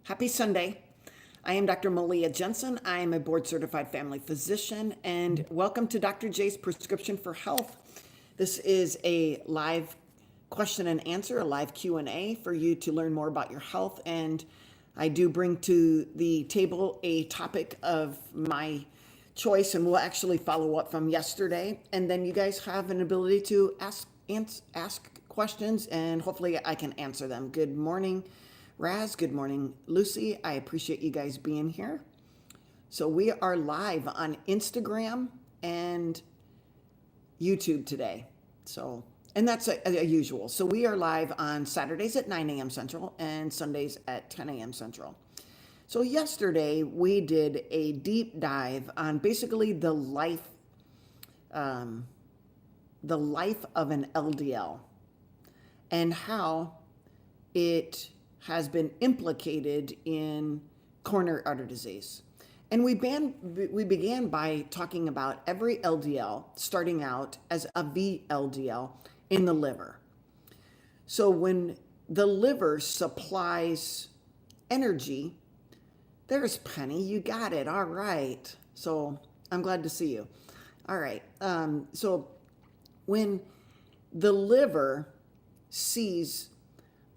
Happy Sunday. I am Dr. Malia Jensen. I am a board certified family physician, and welcome to Dr. J's Prescription for Health. This is a live question and answer, a live Q&A for you to learn more about your health. And I do bring to the table a topic of my choice, and we'll actually follow up from yesterday. And then you guys have an ability to ask questions, and hopefully I can answer them. Good morning, Raz. Good morning, Lucy. I appreciate you guys being here. So we are live on Instagram and YouTube today. And that's a usual. So we are live on Saturdays at 9 a.m. Central and Sundays at 10 a.m. Central. So yesterday we did a deep dive on basically the life of an LDL and how it has been implicated in coronary artery disease. And we began by talking about every LDL starting out as a VLDL in the liver. So when the liver supplies energy, there's Penny, you got it, all right. So I'm glad to see you. All right, so when the liver sees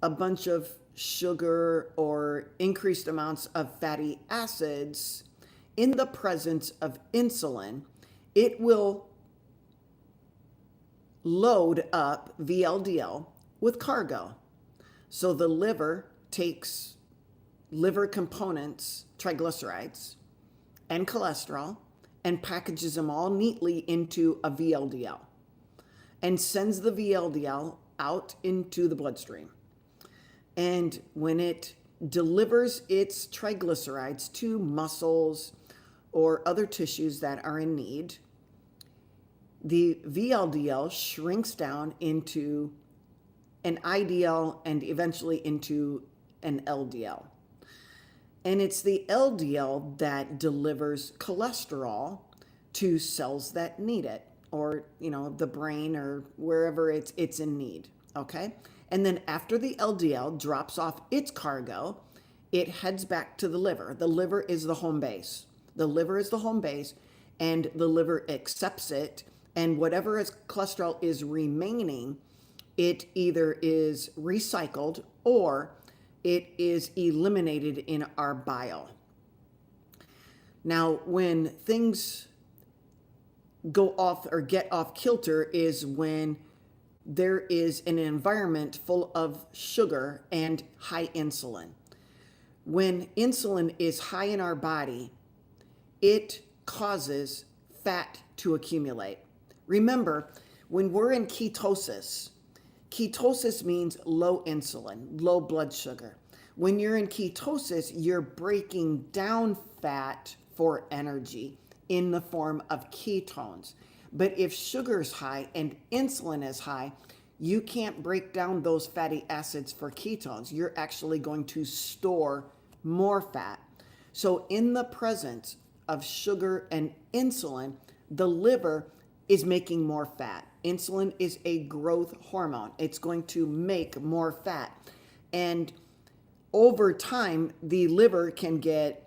a bunch of sugar or increased amounts of fatty acids in the presence of insulin, it will load up VLDL with cargo. So the liver takes liver components, triglycerides and cholesterol, and packages them all neatly into a VLDL and sends the VLDL out into the bloodstream. And when it delivers its triglycerides to muscles or other tissues that are in need, the VLDL shrinks down into an IDL and eventually into an LDL. And it's the LDL that delivers cholesterol to cells that need it, or the brain or wherever it's in need. Okay? And then after the LDL drops off its cargo, it heads back to the liver. The liver is the home base. The liver is the home base, and the liver accepts it, and whatever cholesterol is remaining, it either is recycled or it is eliminated in our bile. Now, when things go off or get off kilter is when there is an environment full of sugar and high insulin. When insulin is high in our body, it causes fat to accumulate. Remember, when we're in ketosis, ketosis means low insulin, low blood sugar. When you're in ketosis, you're breaking down fat for energy in the form of ketones. But if sugar is high and insulin is high, you can't break down those fatty acids for ketones. You're actually going to store more fat. So in the presence of sugar and insulin, the liver is making more fat. Insulin is a growth hormone. It's going to make more fat. And over time, the liver can get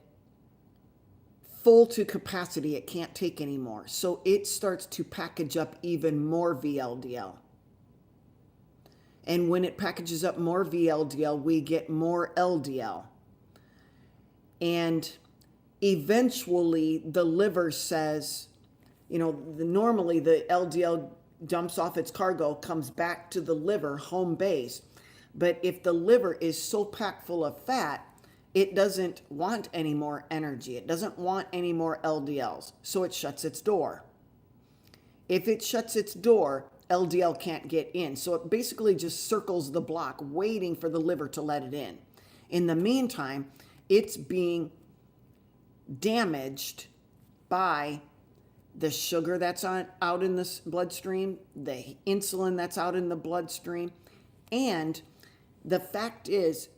full to capacity. It can't take anymore. So it starts to package up even more VLDL. And when it packages up more VLDL, we get more LDL. And eventually the liver says, normally the LDL dumps off its cargo, comes back to the liver, home base. But if the liver is so packed full of fat, it doesn't want any more energy. It doesn't want any more LDLs, so it shuts its door. If it shuts its door, LDL can't get in. So it basically just circles the block, waiting for the liver to let it in. In the meantime, it's being damaged by the sugar that's out in the bloodstream, the insulin that's out in the bloodstream, and the fact is,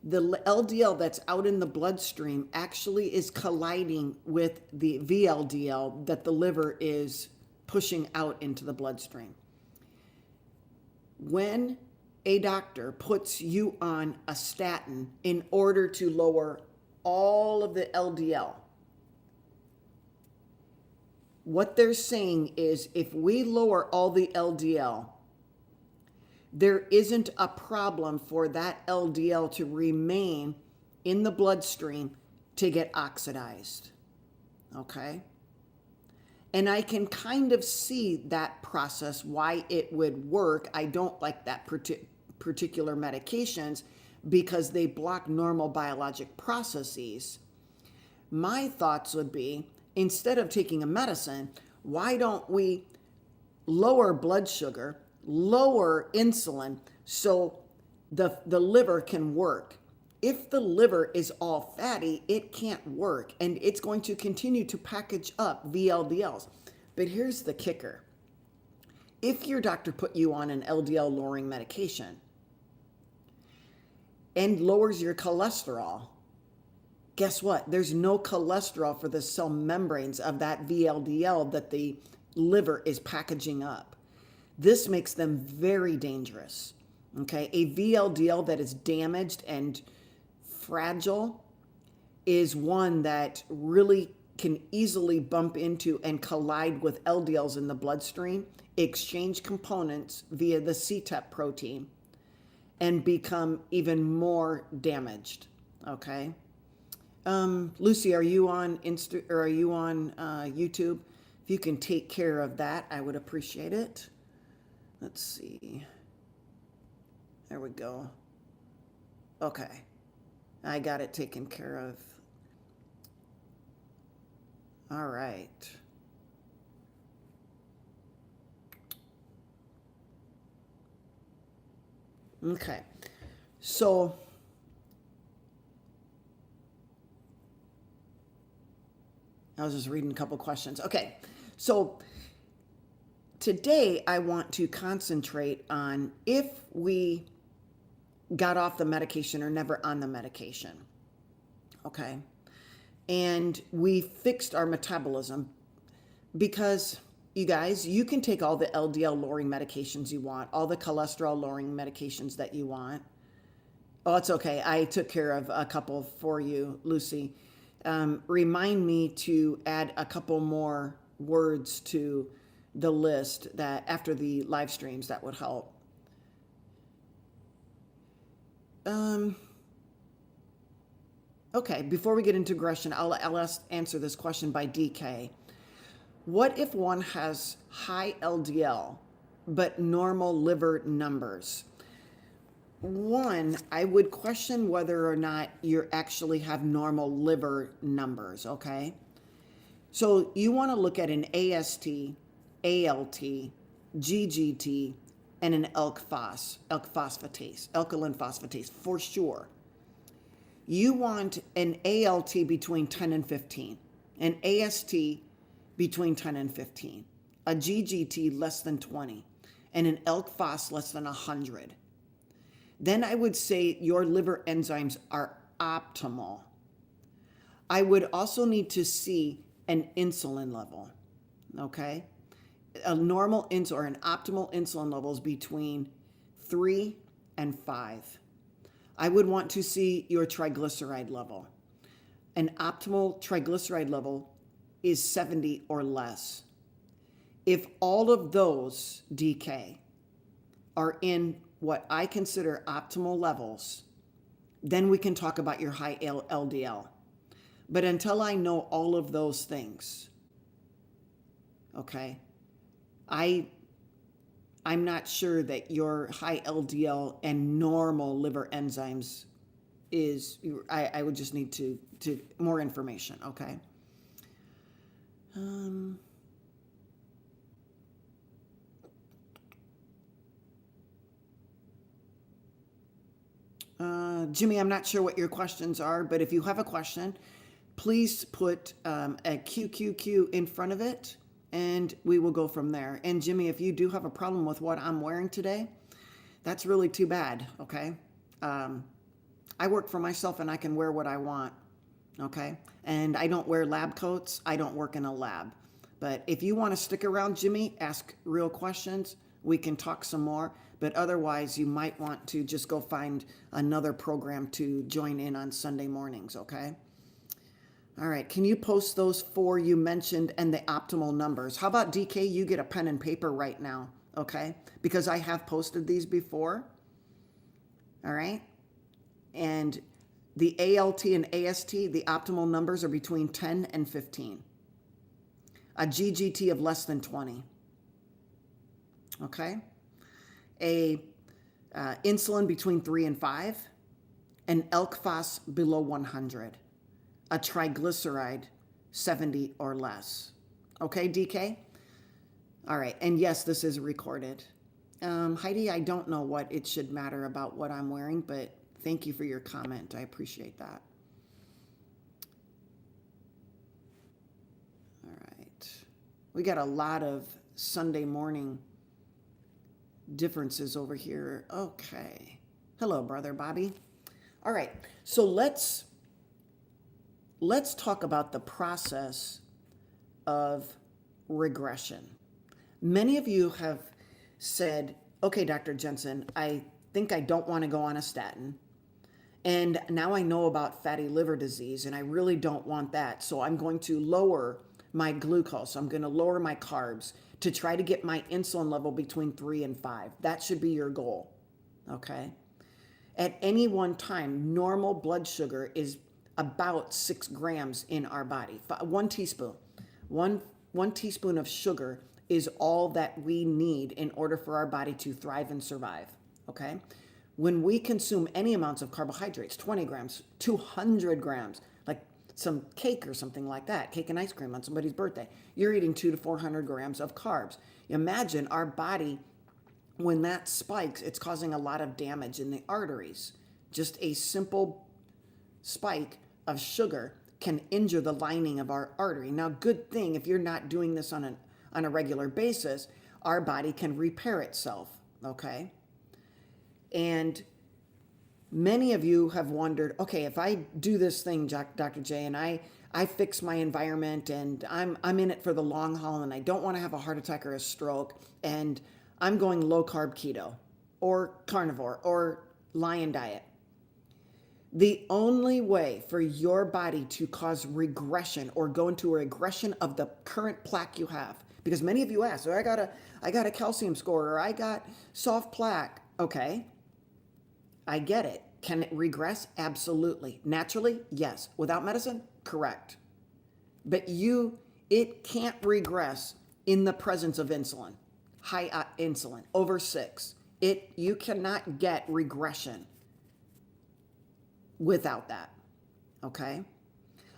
the LDL that's out in the bloodstream actually is colliding with the VLDL that the liver is pushing out into the bloodstream. When a doctor puts you on a statin in order to lower all of the LDL, what they're saying is if we lower all the LDL, there isn't a problem for that LDL to remain in the bloodstream to get oxidized. Okay? And I can kind of see that process, why it would work. I don't like that particular medications because they block normal biologic processes. My thoughts would be, instead of taking a medicine, why don't we lower blood sugar, lower insulin, so the liver can work? If the liver is all fatty, it can't work, and it's going to continue to package up VLDLs. But here's the kicker. If your doctor put you on an LDL lowering medication and lowers your cholesterol, guess what? There's no cholesterol for the cell membranes of that VLDL that the liver is packaging up. This makes them very dangerous. Okay, a VLDL that is damaged and fragile is one that really can easily bump into and collide with LDLs in the bloodstream, exchange components via the CETP protein, and become even more damaged. Okay. Lucy, are you on YouTube? If you can take care of that, I would appreciate it. Let's see. There we go. Okay. I got it taken care of. All right. Okay. So I was just reading a couple questions. Okay. So today I want to concentrate on if we got off the medication or never on the medication. Okay. And we fixed our metabolism, because you guys, you can take all the LDL lowering medications you want, all the cholesterol lowering medications that you want. Oh, it's okay. I took care of a couple for you, Lucy. Remind me to add a couple more words to the list that after the live streams, that would help. Okay, before we get into regression, I'll answer this question by DK. What if one has high LDL but normal liver numbers? One, I would question whether or not you actually have normal liver numbers, okay? So you want to look at an AST, ALT, GGT, and an alkaline phosphatase for sure. You want an ALT between 10 and 15, an AST between 10 and 15, a GGT less than 20, and an alk phos less than 100. Then I would say your liver enzymes are optimal. I would also need to see an insulin level, okay? A normal insulin or an optimal insulin level is between 3 and 5. I would want to see your triglyceride level. An optimal triglyceride level is 70 or less. If all of those, DK, are in what I consider optimal levels, then we can talk about your high LDL. But until I know all of those things, okay, I'm not sure that your high LDL and normal liver enzymes is, I would just need to more information, okay? Jimmy, I'm not sure what your questions are, but if you have a question, please put a QQQ in front of it, and we will go from there. And Jimmy, if you do have a problem with what I'm wearing today, that's really too bad, okay? I work for myself and I can wear what I want, okay? And I don't wear lab coats. I don't work in a lab. But if you want to stick around, Jimmy, ask real questions. We can talk some more. But otherwise, you might want to just go find another program to join in on Sunday mornings, okay? All right, can you post those 4 you mentioned and the optimal numbers? How about DK, you get a pen and paper right now, okay? Because I have posted these before, all right? And the ALT and AST, the optimal numbers are between 10 and 15. A GGT of less than 20, okay? A insulin between 3 and 5, an ELK phos below 100. A triglyceride 70 or less. Okay, DK? All right, and yes, this is recorded. Heidi, I don't know what it should matter about what I'm wearing, but thank you for your comment. I appreciate that. All right. We got a lot of Sunday morning differences over here. Okay. Hello, brother Bobby. All right, so let's talk about the process of regression. Many of you have said, okay, Dr. Jensen, I think I don't want to go on a statin. And now I know about fatty liver disease and I really don't want that. So I'm going to lower my glucose. I'm going to lower my carbs to try to get my insulin level between 3 and 5. That should be your goal, okay? At any one time, normal blood sugar is about 6 grams in our body. 1 teaspoon. One teaspoon of sugar is all that we need in order for our body to thrive and survive, okay? When we consume any amounts of carbohydrates, 20 grams, 200 grams, like some cake or something like that, cake and ice cream on somebody's birthday, you're eating 200 to 400 grams of carbs. Imagine our body, when that spikes, it's causing a lot of damage in the arteries. Just a simple spike of sugar can injure the lining of our artery. Now, good thing if you're not doing this on a regular basis, our body can repair itself, okay? And many of you have wondered, okay, if I do this thing, Dr. J, and I fix my environment and I'm in it for the long haul and I don't want to have a heart attack or a stroke and I'm going low carb keto or carnivore or lion diet. The only way for your body to cause regression or go into a regression of the current plaque you have, because many of you ask, I got a calcium score or I got soft plaque. Okay, I get it. Can it regress? Absolutely. Naturally? Yes. Without medicine? Correct. But it can't regress in the presence of insulin, high insulin, over 6. You cannot get regression without that, okay?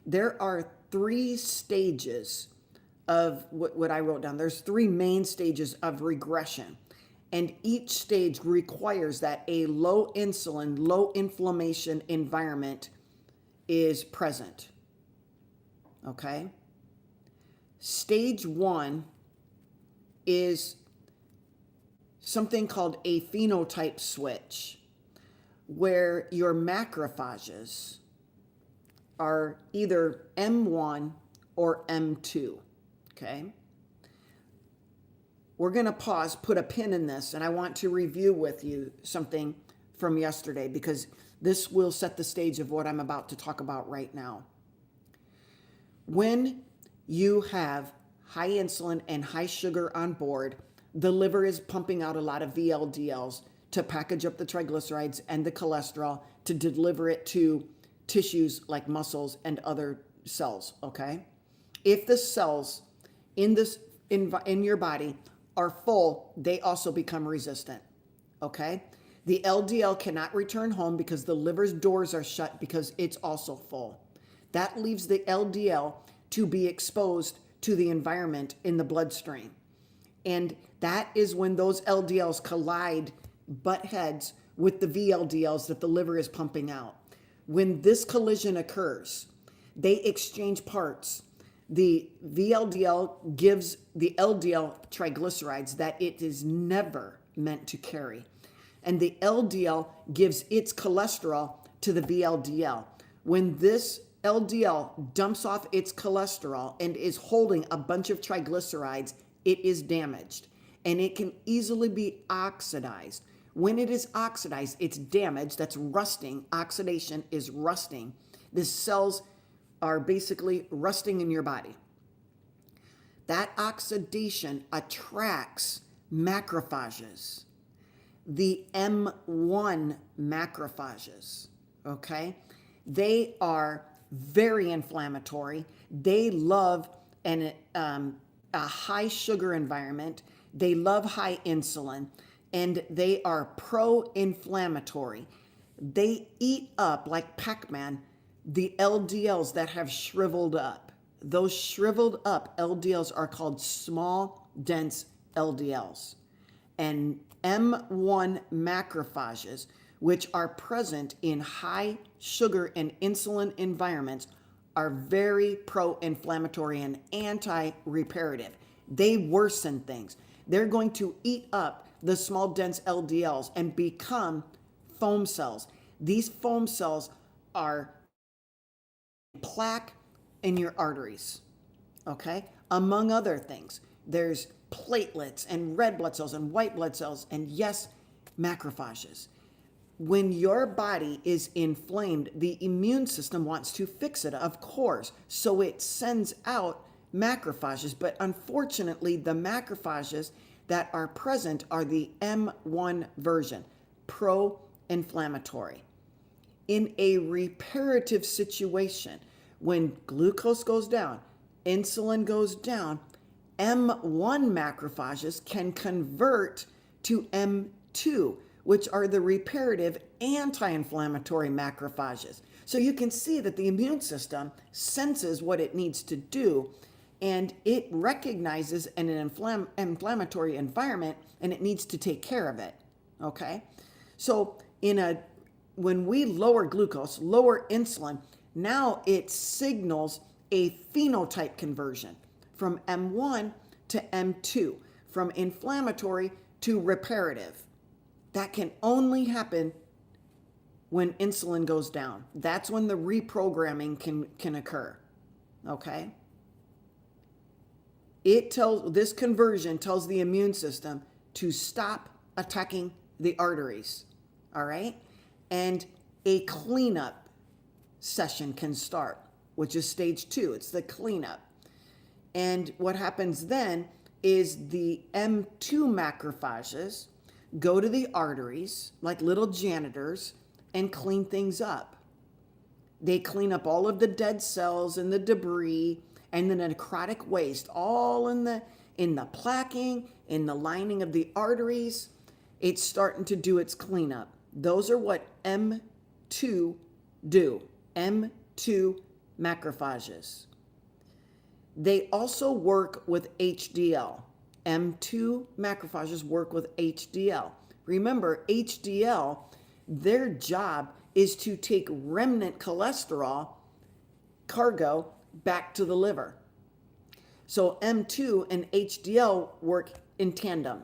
There are 3 stages of what I wrote down. There's 3 main stages of regression, and each stage requires that a low insulin, low inflammation environment is present, okay? Stage 1 is something called a phenotype switch, where your macrophages are either M1 or M2, okay? We're going to pause, put a pin in this, and I want to review with you something from yesterday because this will set the stage of what I'm about to talk about right now. When you have high insulin and high sugar on board, the liver is pumping out a lot of VLDLs to package up the triglycerides and the cholesterol to deliver it to tissues like muscles and other cells, okay? If the cells in your body are full, they also become resistant, okay? The LDL cannot return home because the liver's doors are shut because it's also full. That leaves the LDL to be exposed to the environment in the bloodstream. And that is when those LDLs collide, butt heads, with the VLDLs that the liver is pumping out. When this collision occurs, they exchange parts. The VLDL gives the LDL triglycerides that it is never meant to carry. And the LDL gives its cholesterol to the VLDL. When this LDL dumps off its cholesterol and is holding a bunch of triglycerides, it is damaged. And it can easily be oxidized. When it is oxidized, it's damaged. That's rusting. Oxidation is rusting. The cells are basically rusting in your body. That oxidation attracts macrophages, the M1 macrophages, okay? They are very inflammatory. They love a high sugar environment. They love high insulin, and they are pro-inflammatory. They eat up, like Pac-Man, the LDLs that have shriveled up. Those shriveled up LDLs are called small, dense LDLs. And M1 macrophages, which are present in high sugar and insulin environments, are very pro-inflammatory and anti-reparative. They worsen things. They're going to eat up the small, dense LDLs and become foam cells. These foam cells are plaque in your arteries, okay? Among other things, there's platelets and red blood cells and white blood cells and, yes, macrophages. When your body is inflamed, the immune system wants to fix it, of course, so it sends out macrophages. But unfortunately, the macrophages that are present are the M1 version, pro-inflammatory. In a reparative situation, when glucose goes down, insulin goes down, M1 macrophages can convert to M2, which are the reparative anti-inflammatory macrophages. So you can see that the immune system senses what it needs to do, and it recognizes an inflammatory environment, and it needs to take care of it, okay? So when we lower glucose, lower insulin, now it signals a phenotype conversion from M1 to M2, from inflammatory to reparative. That can only happen when insulin goes down. That's when the reprogramming can occur, okay? This conversion tells the immune system to stop attacking the arteries, all right? And a cleanup session can start, which is stage 2. It's the cleanup. And what happens then is the M2 macrophages go to the arteries like little janitors and clean things up. They clean up all of the dead cells and the debris and the necrotic waste, all in the plaquing, in the lining of the arteries. It's starting to do its cleanup. Those are what M2 do. M2 macrophages. They also work with HDL. M2 macrophages work with HDL. Remember, HDL, their job is to take remnant cholesterol cargo back to the liver. So M2 and HDL work in tandem,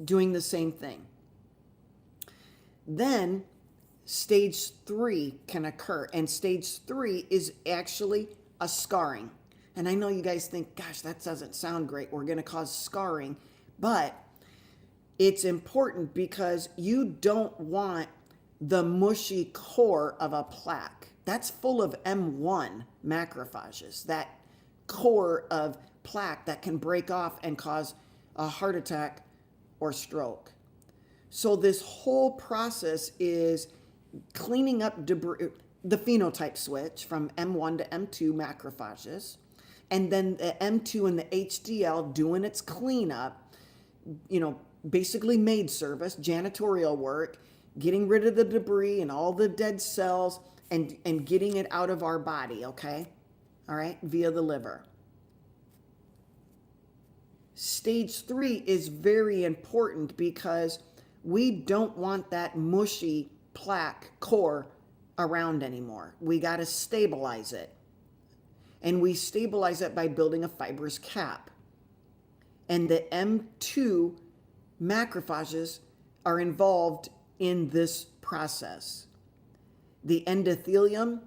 doing the same thing. Then stage 3 can occur, and stage 3 is actually a scarring. And I know you guys think, gosh, that doesn't sound great. We're going to cause scarring. But it's important because you don't want the mushy core of a plaque. That's full of M1 macrophages, that core of plaque that can break off and cause a heart attack or stroke. So this whole process is cleaning up debris, the phenotype switch from M1 to M2 macrophages, and then the M2 and the HDL doing its cleanup, basically maid service, janitorial work, getting rid of the debris and all the dead cells and getting it out of our body, okay? All right, via the liver. Stage 3 is very important because we don't want that mushy plaque core around anymore. We got to stabilize it. And we stabilize it by building a fibrous cap. And the M2 macrophages are involved in this process. The endothelium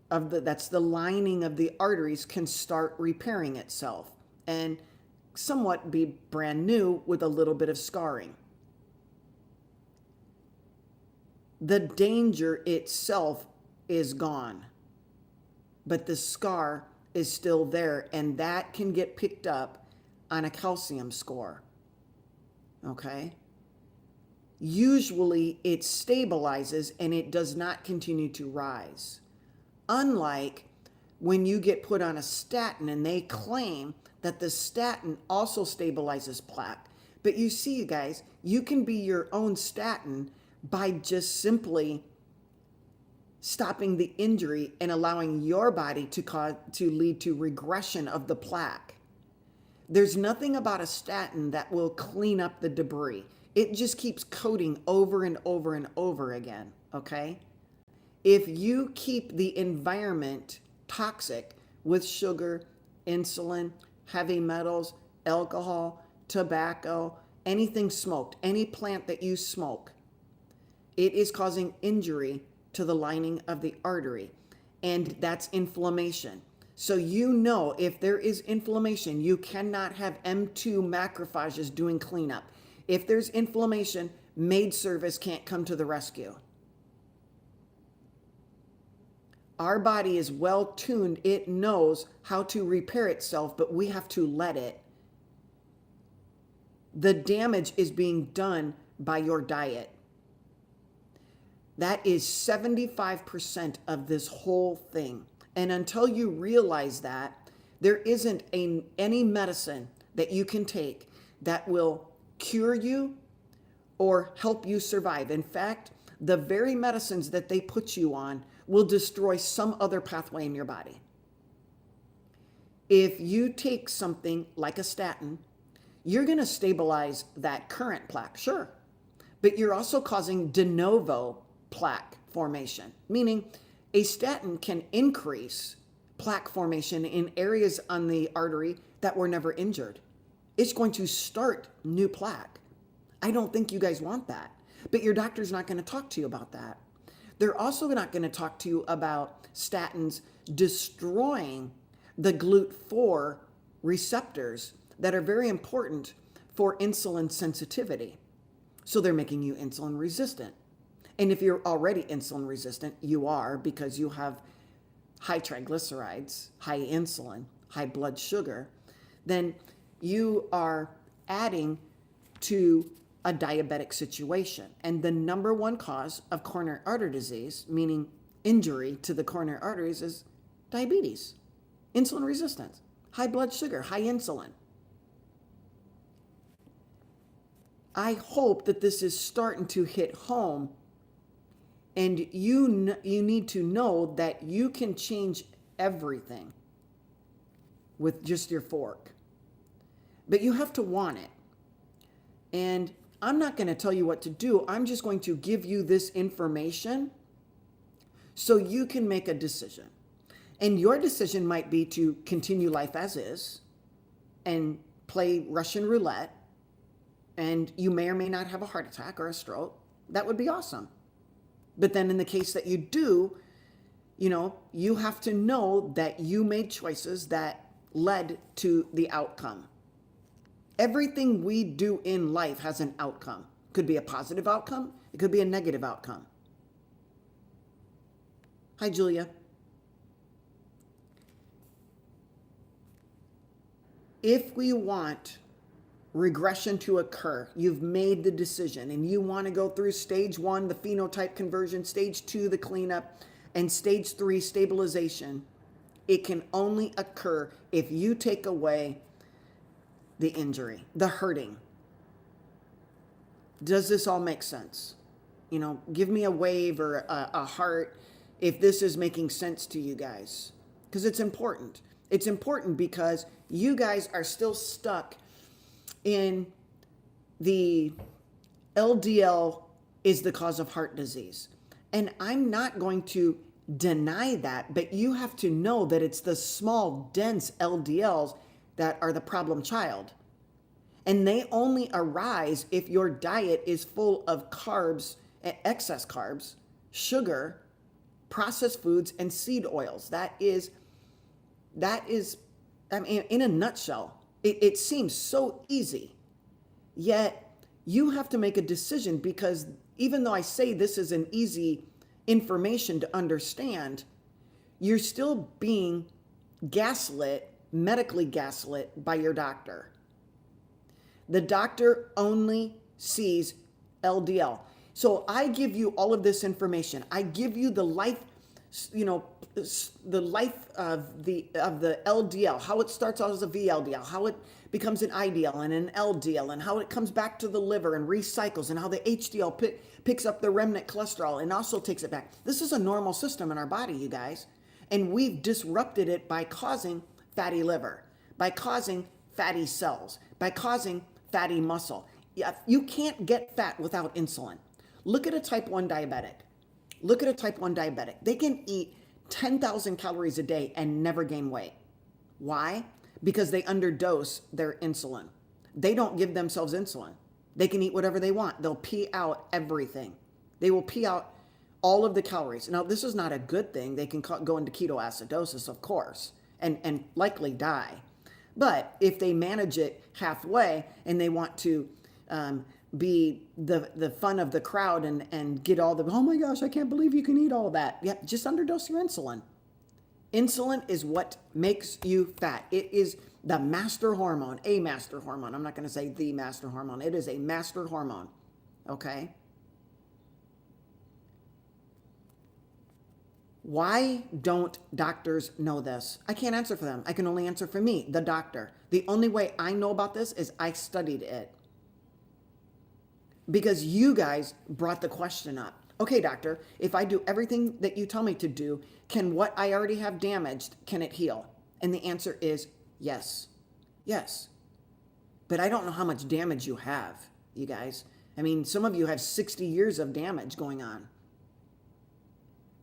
that's the lining of the arteries can start repairing itself and somewhat be brand new with a little bit of scarring. the danger itself is gone, but the scar is still there, and that can get picked up on a calcium score. Okay? Usually it stabilizes and it does not continue to rise. Unlike when you get put on a statin and they claim that the statin also stabilizes plaque. But you see, you guys, you can be your own statin by just simply stopping the injury and allowing your body to lead to regression of the plaque. There's nothing about a statin that will clean up the debris. It just keeps coating over and over and over again, okay? If you keep the environment toxic with sugar, insulin, heavy metals, alcohol, tobacco, anything smoked, any plant that you smoke, it is causing injury to the lining of the artery, and that's inflammation. So you know if there is inflammation, you cannot have M2 macrophages doing cleanup. If there's inflammation, maid service can't come to the rescue. Our body is well tuned. It knows how to repair itself, but we have to let it. The damage is being done by your diet. That is 75% of this whole thing. And until you realize that, there isn't any medicine that you can take that will cure you or help you survive. In fact, the very medicines that they put you on will destroy some other pathway in your body. If you take something like a statin, you're going to stabilize that current plaque, sure, but you're also causing de novo plaque formation, meaning a statin can increase plaque formation in areas on the artery that were never injured. It's going to start new plaque. I don't think you guys want that, but your doctor's not going to talk to you about that. They're also not going to talk to you about statins destroying the GLUT4 receptors that are very important for insulin sensitivity. So they're making you insulin resistant. And if you're already insulin resistant, you are, because you have high triglycerides, high insulin, high blood sugar, then you are adding to a diabetic situation. And the number one cause of coronary artery disease, meaning injury to the coronary arteries, is diabetes, insulin resistance, high blood sugar, high insulin. I hope that this is starting to hit home, and you need to know that you can change everything with just your fork. But you have to want it. And I'm not going to tell you what to do. I'm just going to give you this information so you can make a decision. And your decision might be to continue life as is and play Russian roulette, and you may or may not have a heart attack or a stroke. That would be awesome. But then in the case that you do, you have to know that you made choices that led to the outcome. Everything we do in life has an outcome. It could be a positive outcome. It could be a negative outcome. Hi, Julia. If we want regression to occur, you've made the decision and you want to go through stage 1, the phenotype conversion, stage 2, the cleanup, and stage 3, stabilization, it can only occur if you take away the injury, the hurting. Does this all make sense? Give me a wave or a heart if this is making sense to you guys, because it's important. It's important because you guys are still stuck in the LDL is the cause of heart disease. And I'm not going to deny that, but you have to know that it's the small, dense LDLs that are the problem child. And they only arise if your diet is full of carbs, excess carbs, sugar, processed foods, and seed oils. That is, in a nutshell, it seems so easy. Yet you have to make a decision, because even though I say this is an easy information to understand, you're still being gaslit, medically gaslit by your doctor. The doctor only sees LDL. So I give you all of this information. I give you the life, the life of the LDL, how it starts out as a VLDL, how it becomes an IDL and an LDL, and how it comes back to the liver and recycles, and how the HDL picks up the remnant cholesterol and also takes it back. This is a normal system in our body, you guys. And we've disrupted it by causing fatty liver, by causing fatty cells, by causing fatty muscle. You can't get fat without insulin. Look at a type 1 diabetic. Look at a type 1 diabetic. They can eat 10,000 calories a day and never gain weight. Why? Because they underdose their insulin. They don't give themselves insulin. They can eat whatever they want. They'll pee out everything. They will pee out all of the calories. Now, this is not a good thing. They can go into ketoacidosis, of course, and likely die. But if they manage it halfway and they want to be the fun of the crowd and get all the, oh my gosh, I can't believe you can eat all that. Yeah, just underdose your insulin. Insulin is what makes you fat. It is the master hormone, a master hormone. I'm not going to say the master hormone. It is a master hormone, okay? Why don't doctors know this? I can't answer for them. I can only answer for me, the doctor. The only way I know about this is I studied it. Because you guys brought the question up. Okay, doctor, if I do everything that you tell me to do, can what I already have damaged, can it heal? And the answer is yes. Yes. But I don't know how much damage you have, you guys. I mean, some of you have 60 years of damage going on.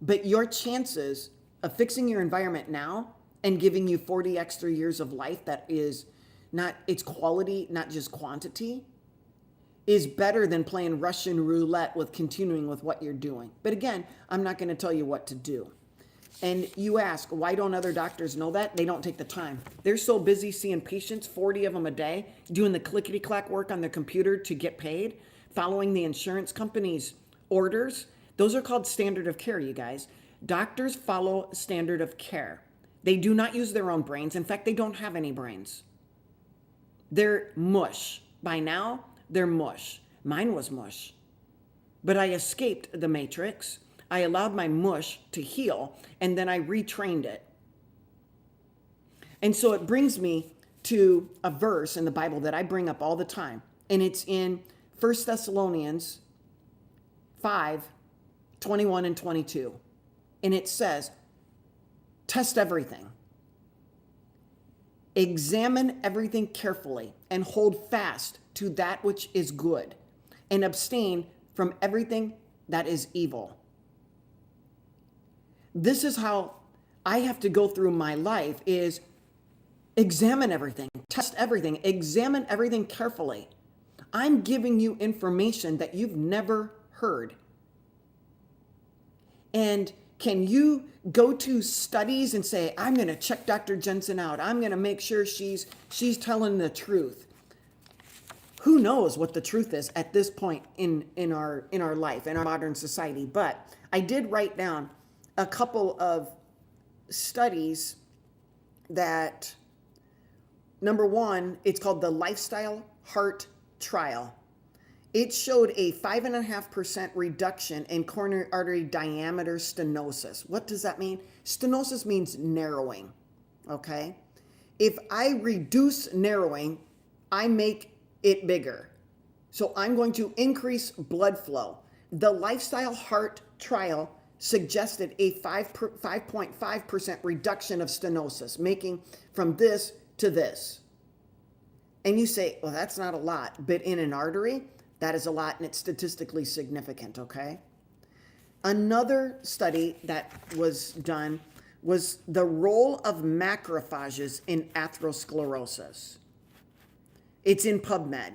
But your chances of fixing your environment now and giving you 40 extra years of life that is not, it's quality, not just quantity, is better than playing Russian roulette with continuing with what you're doing. But again, I'm not going to tell you what to do. And you ask, why don't other doctors know that? They don't take the time. They're so busy seeing patients, 40 of them a day, doing the clickety-clack work on their computer to get paid, following the insurance company's orders. Those are called standard of care, you guys. Doctors follow standard of care. They do not use their own brains. In fact, they don't have any brains. They're mush. By now, they're mush. Mine was mush. But I escaped the matrix. I allowed my mush to heal, and then I retrained it. And so it brings me to a verse in the Bible that I bring up all the time. And it's in 1 Thessalonians 5:21 and 22. And it says, test everything. Examine everything carefully and hold fast to that which is good, and abstain from everything that is evil. This is how I have to go through my life, is examine everything, test everything, examine everything carefully. I'm giving you information that you've never heard. And can you go to studies and say, I'm going to check Dr. Jensen out. I'm going to make sure she's telling the truth. Who knows what the truth is at this point in our life, in our modern society. But I did write down a couple of studies that, number one, it's called the Lifestyle Heart Trial. It showed a 5.5% reduction in coronary artery diameter stenosis. What does that mean? Stenosis means narrowing, okay? If I reduce narrowing, I make it bigger. So I'm going to increase blood flow. The Lifestyle Heart Trial suggested a 5.5% reduction of stenosis, making from this to this. And you say, well, that's not a lot, but in an artery, that is a lot, and it's statistically significant, okay? Another study that was done was the role of macrophages in atherosclerosis. It's in PubMed,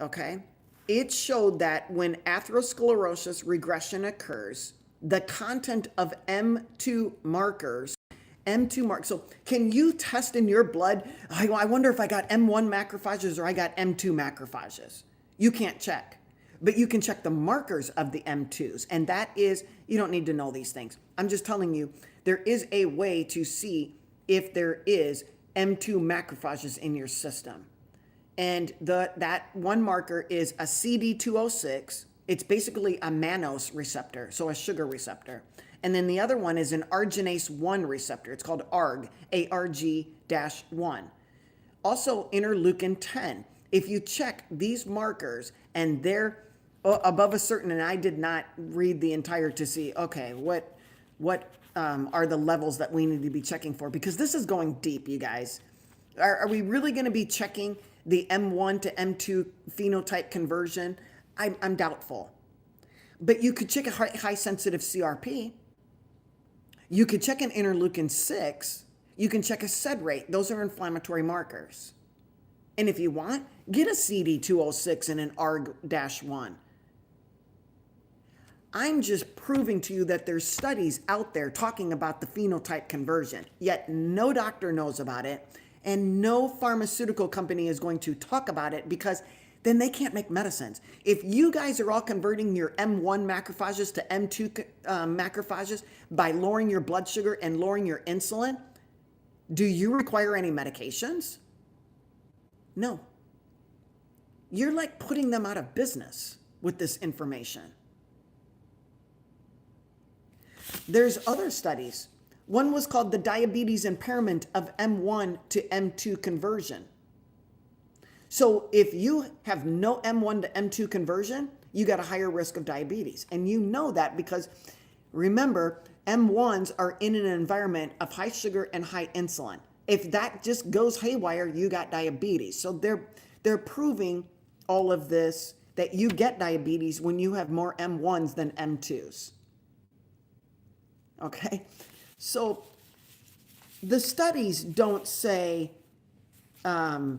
okay? It showed that when atherosclerosis regression occurs, the content of M2 markers, so can you test in your blood, I wonder if I got M1 macrophages or I got M2 macrophages? You can't check. But you can check the markers of the M2s. And that is, you don't need to know these things. I'm just telling you, there is a way to see if there is M2 macrophages in your system. And that one marker is a CD206. It's basically a mannose receptor, so a sugar receptor. And then the other one is an arginase 1 receptor. It's called ARG, ARG-1. Also interleukin 10. If you check these markers and they're above a certain, and I did not read the entire to see, okay, what are the levels that we need to be checking for? Because this is going deep, you guys. Are we really going to be checking the M1 to M2 phenotype conversion? I'm doubtful. But you could check a high sensitive CRP. You could check an interleukin 6. You can check a SED rate. Those are inflammatory markers. And if you want, get a CD206 and an ARG-1. I'm just proving to you that there's studies out there talking about the phenotype conversion, yet no doctor knows about it, and no pharmaceutical company is going to talk about it because then they can't make medicines. If you guys are all converting your M1 macrophages to M2 macrophages by lowering your blood sugar and lowering your insulin, do you require any medications? No. You're like putting them out of business with this information. There's other studies. One was called the diabetes impairment of M1 to M2 conversion. So if you have no M1 to M2 conversion, you got a higher risk of diabetes. And you know that because remember, M1s are in an environment of high sugar and high insulin. If that just goes haywire, you got diabetes. So they're proving all of this, that you get diabetes when you have more M1s than M2s. Okay? So the studies don't say, the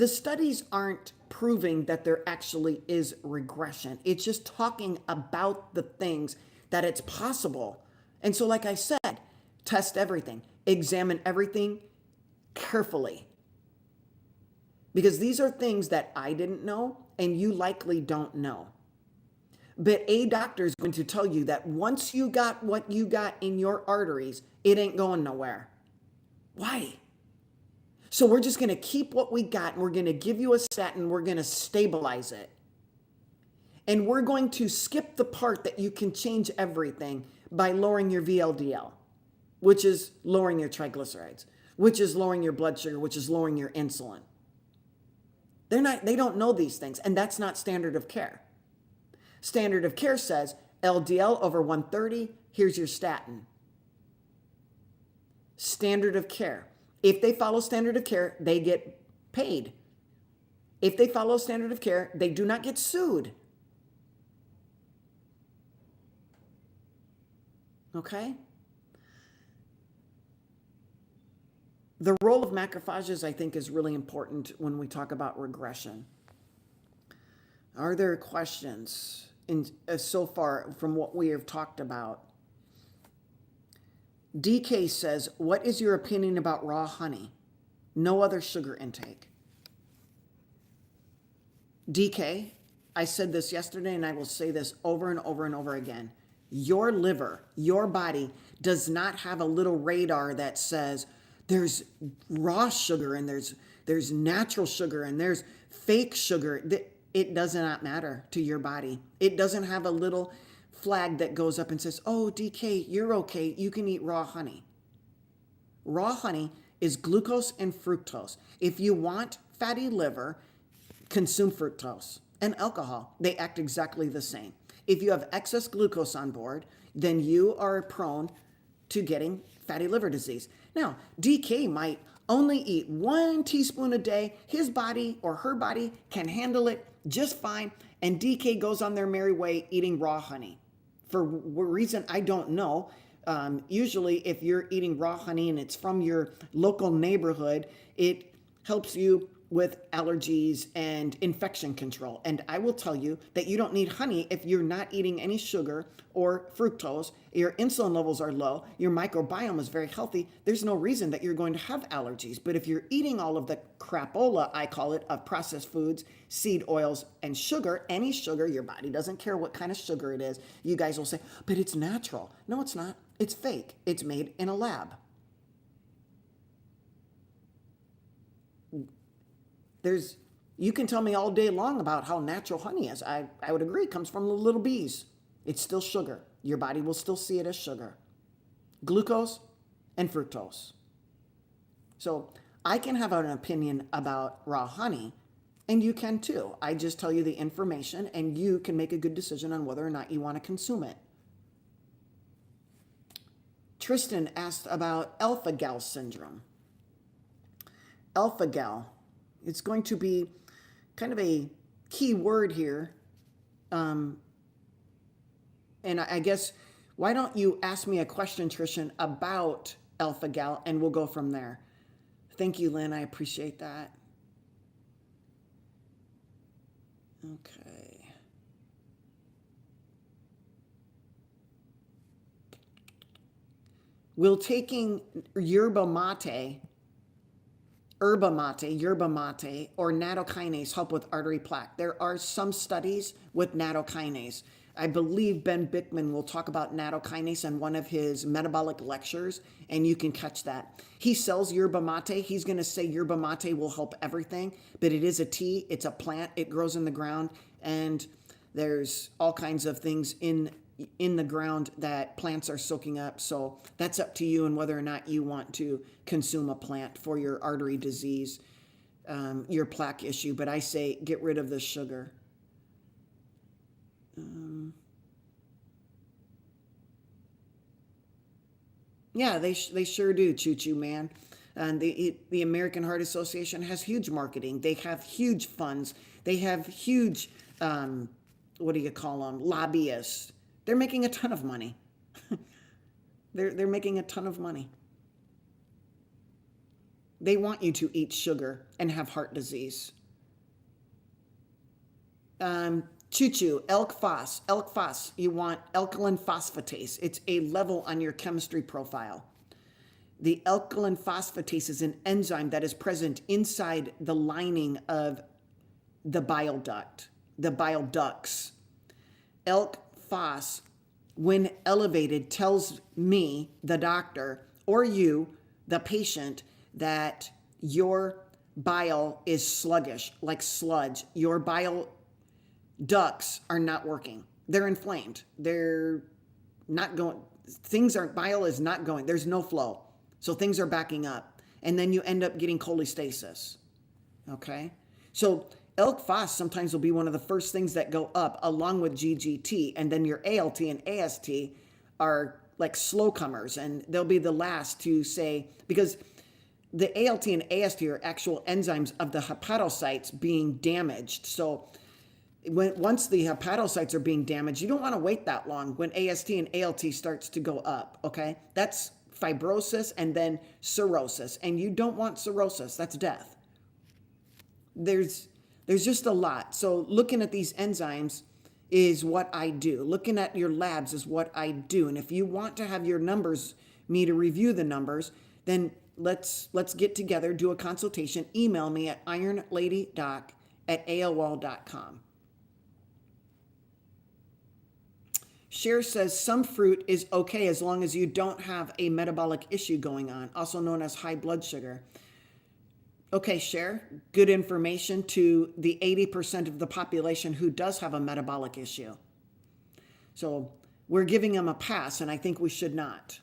studies aren't proving that there actually is regression. It's just talking about the things that it's possible. And so, like I said, test everything, examine everything carefully. Because these are things that I didn't know and you likely don't know. But a doctor is going to tell you that once you got what you got in your arteries, it ain't going nowhere. Why? So we're just going to keep what we got and we're going to give you a statin, we're going to stabilize it. And we're going to skip the part that you can change everything by lowering your VLDL, which is lowering your triglycerides, which is lowering your blood sugar, which is lowering your insulin. They don't know these things, and that's not standard of care. Standard of care says LDL over 130, here's your statin. Standard of care. If they follow standard of care, they get paid. If they follow standard of care, they do not get sued. Okay? The role of macrophages, I think, is really important when we talk about regression. Are there questions so far from what we have talked about? DK says, what is your opinion about raw honey? No other sugar intake. DK, I said this yesterday and I will say this over and over and over again. Your liver, your body does not have a little radar that says there's raw sugar and there's natural sugar and there's fake sugar. It does not matter to your body. It doesn't have a little flag that goes up and says, oh, DK, you're okay. You can eat raw honey. Raw honey is glucose and fructose. If you want fatty liver, consume fructose and alcohol. They act exactly the same. If you have excess glucose on board, then you are prone to getting fatty liver disease. Now, DK might only eat 1 teaspoon a day. His body or her body can handle it just fine. And DK goes on their merry way eating raw honey. For a reason I don't know, usually if you're eating raw honey and it's from your local neighborhood, it helps you with allergies and infection control. And I will tell you that you don't need honey if you're not eating any sugar or fructose, your insulin levels are low, your microbiome is very healthy. There's no reason that you're going to have allergies. But if you're eating all of the crapola, I call it, of processed foods, seed oils, and sugar, any sugar, your body doesn't care what kind of sugar it is. You guys will say, but it's natural. No, it's not. It's fake. It's made in a lab. You can tell me all day long about how natural honey is. I would agree, it comes from the little bees. It's still sugar. Your body will still see it as sugar. Glucose and fructose. So I can have an opinion about raw honey, and you can too. I just tell you the information, and you can make a good decision on whether or not you want to consume it. Tristan asked about alpha-gal syndrome. Alpha-gal. It's going to be kind of a key word here. And I guess, why don't you ask me a question, Trishan, about alpha-gal, and we'll go from there. Thank you, Lynn. I appreciate that. Okay. Will taking yerba mate, or nattokinase help with artery plaque? There are some studies with nattokinase. I believe Ben Bickman will talk about nattokinase in one of his metabolic lectures, and you can catch that. He sells yerba mate. He's going to say yerba mate will help everything, but it is a tea. It's a plant. It grows in the ground, and there's all kinds of things in the ground that plants are soaking up. So that's up to you and whether or not you want to consume a plant for your artery disease, your plaque issue. But I say get rid of the sugar. Yeah, they sure do, Choo-choo man. And the American Heart Association has huge marketing. They have huge funds. They have huge, what do you call them, lobbyists. They're making a ton of money. They're making a ton of money. They want you to eat sugar and have heart disease. Choo-choo, elk phos. You want alkaline phosphatase. It's a level on your chemistry profile. The alkaline phosphatase is an enzyme that is present inside the lining of the bile duct, the bile ducts. Elk phos, when elevated, tells me, the doctor, or you, the patient, that your bile is sluggish, like sludge. Your bile ducts are not working. They're inflamed. They're not going. Bile is not going. There's no flow. So things are backing up. And then you end up getting cholestasis. Okay? So elk phos sometimes will be one of the first things that go up along with GGT. And then your ALT and AST are like slow comers. And they'll be the last to say, because the ALT and AST are actual enzymes of the hepatocytes being damaged. So once the hepatocytes are being damaged, you don't want to wait that long when AST and ALT starts to go up, okay? That's fibrosis and then cirrhosis, and you don't want cirrhosis. That's death. There's just a lot. So looking at these enzymes is what I do. Looking at your labs is what I do. And if you want to have your numbers, me to review the numbers, then let's get together, do a consultation. Email me at ironladydoc@aol.com. Cher says some fruit is okay as long as you don't have a metabolic issue going on, also known as high blood sugar. Okay, Cher, good information to the 80% of the population who does have a metabolic issue. So we're giving them a pass, and I think we should not.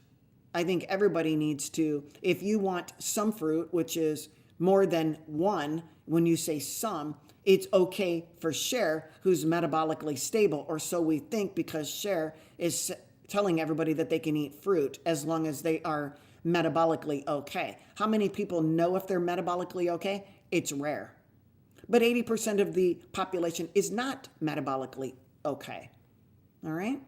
I think everybody needs to, if you want some fruit, which is more than one, when you say some, it's okay for Cher, who's metabolically stable, or so we think, because Cher is telling everybody that they can eat fruit as long as they are metabolically okay. How many people know if they're metabolically okay? It's rare. But 80% of the population is not metabolically okay. All right?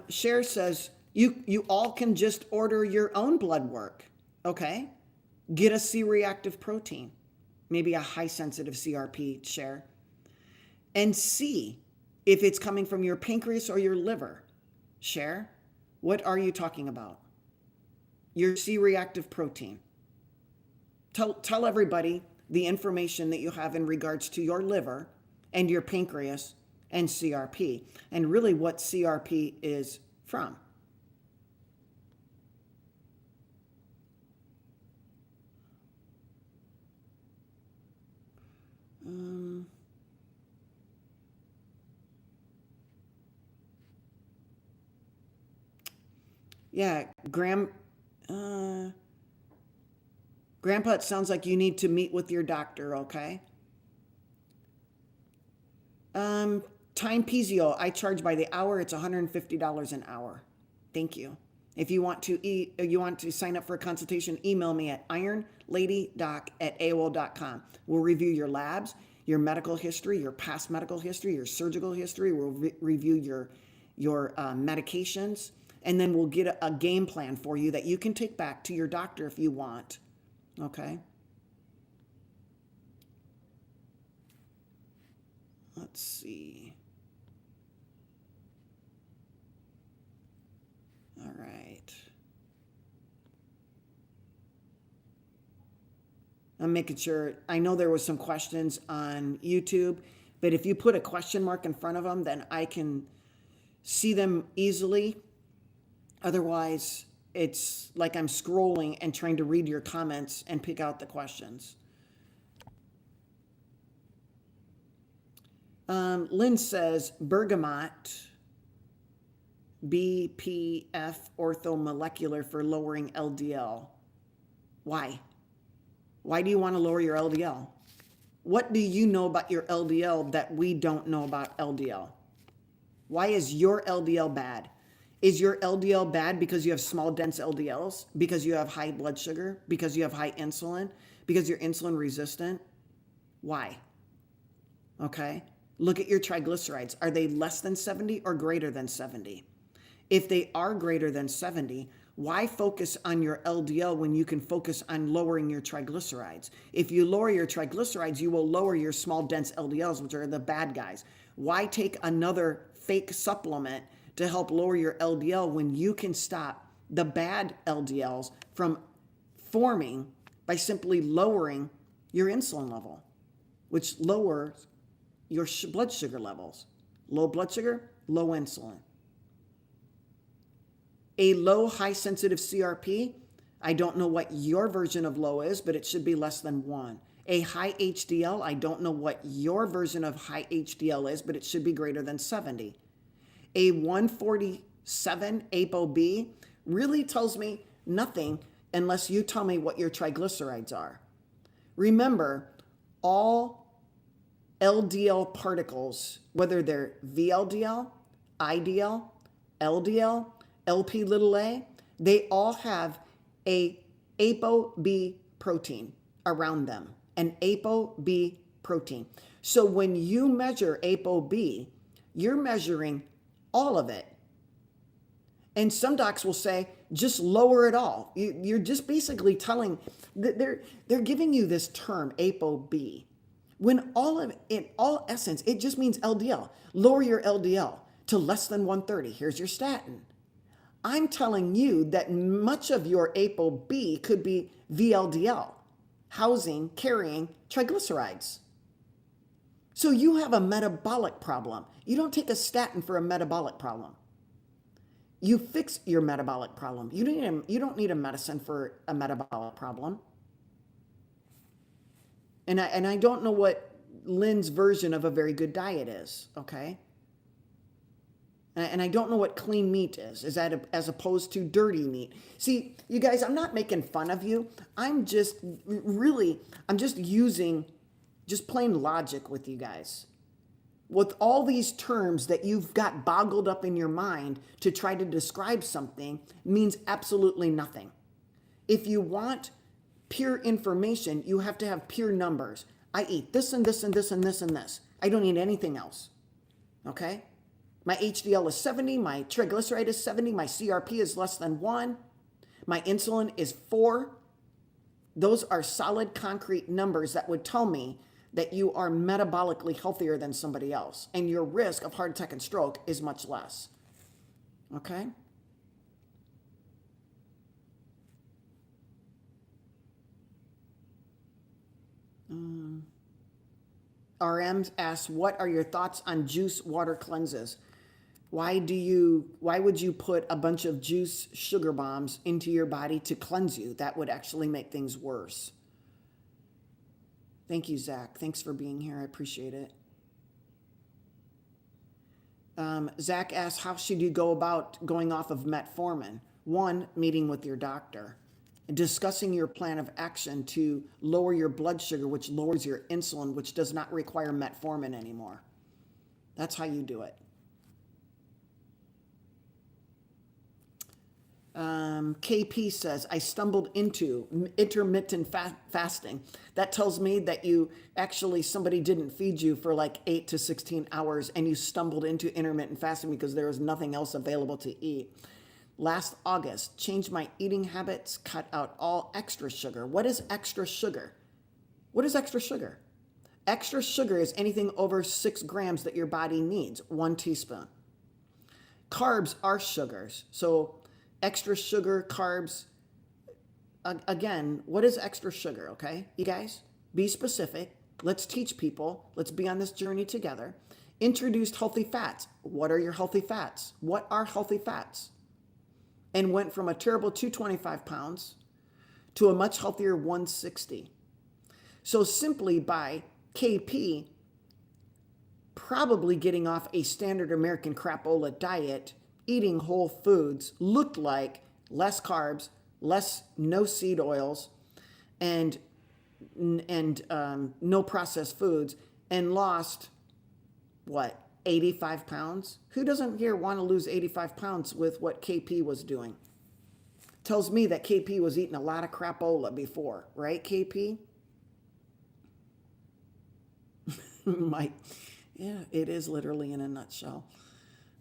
Cher says You all can just order your own blood work, okay? Get a C-reactive protein, maybe a high-sensitive CRP share, and see if it's coming from your pancreas or your liver. Share, what are you talking about? Your C-reactive protein. Tell everybody the information that you have in regards to your liver and your pancreas and CRP, and really what CRP is from. Yeah, Grandpa, it sounds like you need to meet with your doctor, okay? Time Pizio, I charge by the hour. It's $150 an hour. Thank you. If you want to sign up for a consultation, email me at ironladydoc@aol.com. We'll review your labs, your medical history, your past medical history, your surgical history. We'll review your medications, and then we'll get a game plan for you that you can take back to your doctor if you want. Okay? Let's see. All right. I'm making sure. I know there was some questions on YouTube, but if you put a question mark in front of them, then I can see them easily. Otherwise, it's like I'm scrolling and trying to read your comments and pick out the questions. Lynn says, bergamot, BPF orthomolecular for lowering LDL. Why? Why do you want to lower your LDL? What do you know about your LDL that we don't know about LDL? Why is your LDL bad? Is your LDL bad because you have small, dense LDLs? Because you have high blood sugar? Because you have high insulin? Because you're insulin resistant? Why? Okay. Look at your triglycerides. Are they less than 70 or greater than 70? If they are greater than 70, why focus on your LDL when you can focus on lowering your triglycerides? If you lower your triglycerides, you will lower your small, dense LDLs, which are the bad guys. Why take another fake supplement to help lower your LDL when you can stop the bad LDLs from forming by simply lowering your insulin level, which lowers your blood sugar levels? Low blood sugar, low insulin. A low, high-sensitive CRP, I don't know what your version of low is, but it should be less than 1. A high HDL, I don't know what your version of high HDL is, but it should be greater than 70. A 147 ApoB really tells me nothing unless you tell me what your triglycerides are. Remember, all LDL particles, whether they're VLDL, IDL, LDL, LP(a), they all have a ApoB protein around them, an ApoB protein. So when you measure ApoB, you're measuring all of it. And some docs will say, just lower it all. You're just basically telling, they're giving you this term, ApoB, when in all essence, it just means LDL. Lower your LDL to less than 130. Here's your statin. I'm telling you that much of your ApoB could be VLDL, carrying triglycerides. So you have a metabolic problem. You don't take a statin for a metabolic problem. You fix your metabolic problem. You don't need a medicine for a metabolic problem. And I don't know what Lynn's version of a very good diet is, okay? And I don't know what clean meat is. Is that as opposed to dirty meat? See, you guys, I'm not making fun of you. I'm just using just plain logic with you guys. With all these terms that you've got boggled up in your mind to try to describe something means absolutely nothing. If you want pure information, you have to have pure numbers. I eat this and this and this and this and this. I don't eat anything else. Okay? My HDL is 70, my triglyceride is 70, my CRP is less than 1, my insulin is 4. Those are solid, concrete numbers that would tell me that you are metabolically healthier than somebody else, and your risk of heart attack and stroke is much less. Okay? RMs asks, what are your thoughts on juice water cleanses? Why would you put a bunch of juice sugar bombs into your body to cleanse you? That would actually make things worse. Thank you, Zach. Thanks for being here. I appreciate it. Zach asks, how should you go about going off of metformin? 1, meeting with your doctor, discussing your plan of action to lower your blood sugar, which lowers your insulin, which does not require metformin anymore. That's how you do it. KP says, I stumbled into intermittent fasting. That tells me that somebody didn't feed you for like 8 to 16 hours and you stumbled into intermittent fasting because there was nothing else available to eat. Last August, changed my eating habits, cut out all extra sugar. What is extra sugar? What is extra sugar? Extra sugar is anything over 6 grams that your body needs, 1 teaspoon. Carbs are sugars. So extra sugar, carbs, again, what is extra sugar, okay? You guys, be specific. Let's teach people. Let's be on this journey together. Introduced healthy fats. What are your healthy fats? What are healthy fats? And went from a terrible 225 pounds to a much healthier 160. So simply by KP probably getting off a standard American crapola diet, eating whole foods, looked like less carbs, no seed oils, and no processed foods, and lost, 85 pounds? Who doesn't here want to lose 85 pounds with what KP was doing? Tells me that KP was eating a lot of crapola before, right, KP? Mike, yeah, it is literally in a nutshell.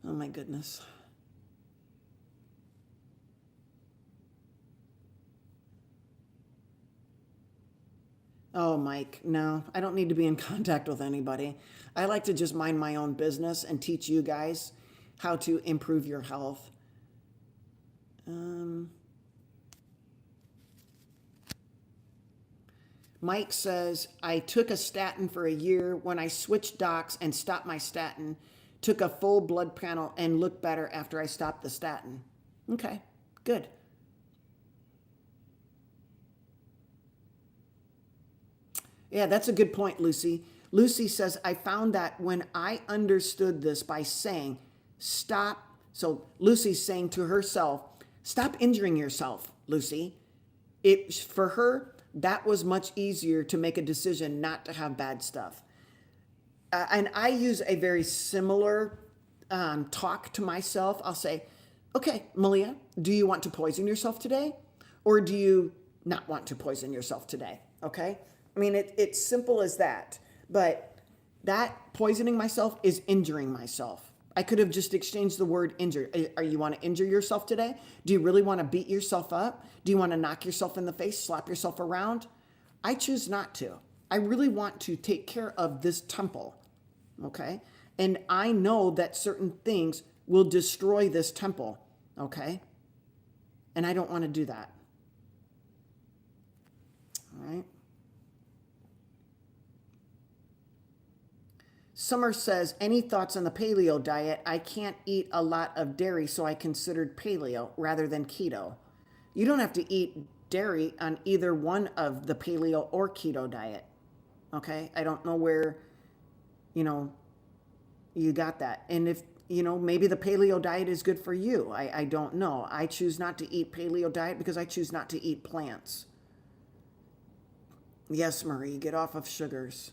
Oh my goodness. Oh, Mike, no, I don't need to be in contact with anybody. I like to just mind my own business and teach you guys how to improve your health. Mike says, I took a statin for a year. When I switched docs and stopped my statin, took a full blood panel and looked better after I stopped the statin. Okay, good. Yeah, that's a good point, Lucy. Lucy says, I found that when I understood this by saying, stop. So Lucy's saying to herself, stop injuring yourself, Lucy. For her, that was much easier to make a decision not to have bad stuff. And I use a very similar talk to myself. I'll say, okay, Malia, do you want to poison yourself today? Or do you not want to poison yourself today? Okay? I mean, it's simple as that. But that poisoning myself is injuring myself. I could have just exchanged the word injure. Are you want to injure yourself today? Do you really want to beat yourself up? Do you want to knock yourself in the face, slap yourself around? I choose not to. I really want to take care of this temple, okay? And I know that certain things will destroy this temple, okay? And I don't want to do that. All right? Summer says, any thoughts on the paleo diet? I can't eat a lot of dairy, so I considered paleo rather than keto. You don't have to eat dairy on either one of the paleo or keto diet. Okay? I don't know where, you got that. And if, maybe the paleo diet is good for you. I don't know. I choose not to eat paleo diet because I choose not to eat plants. Yes, Marie, get off of sugars.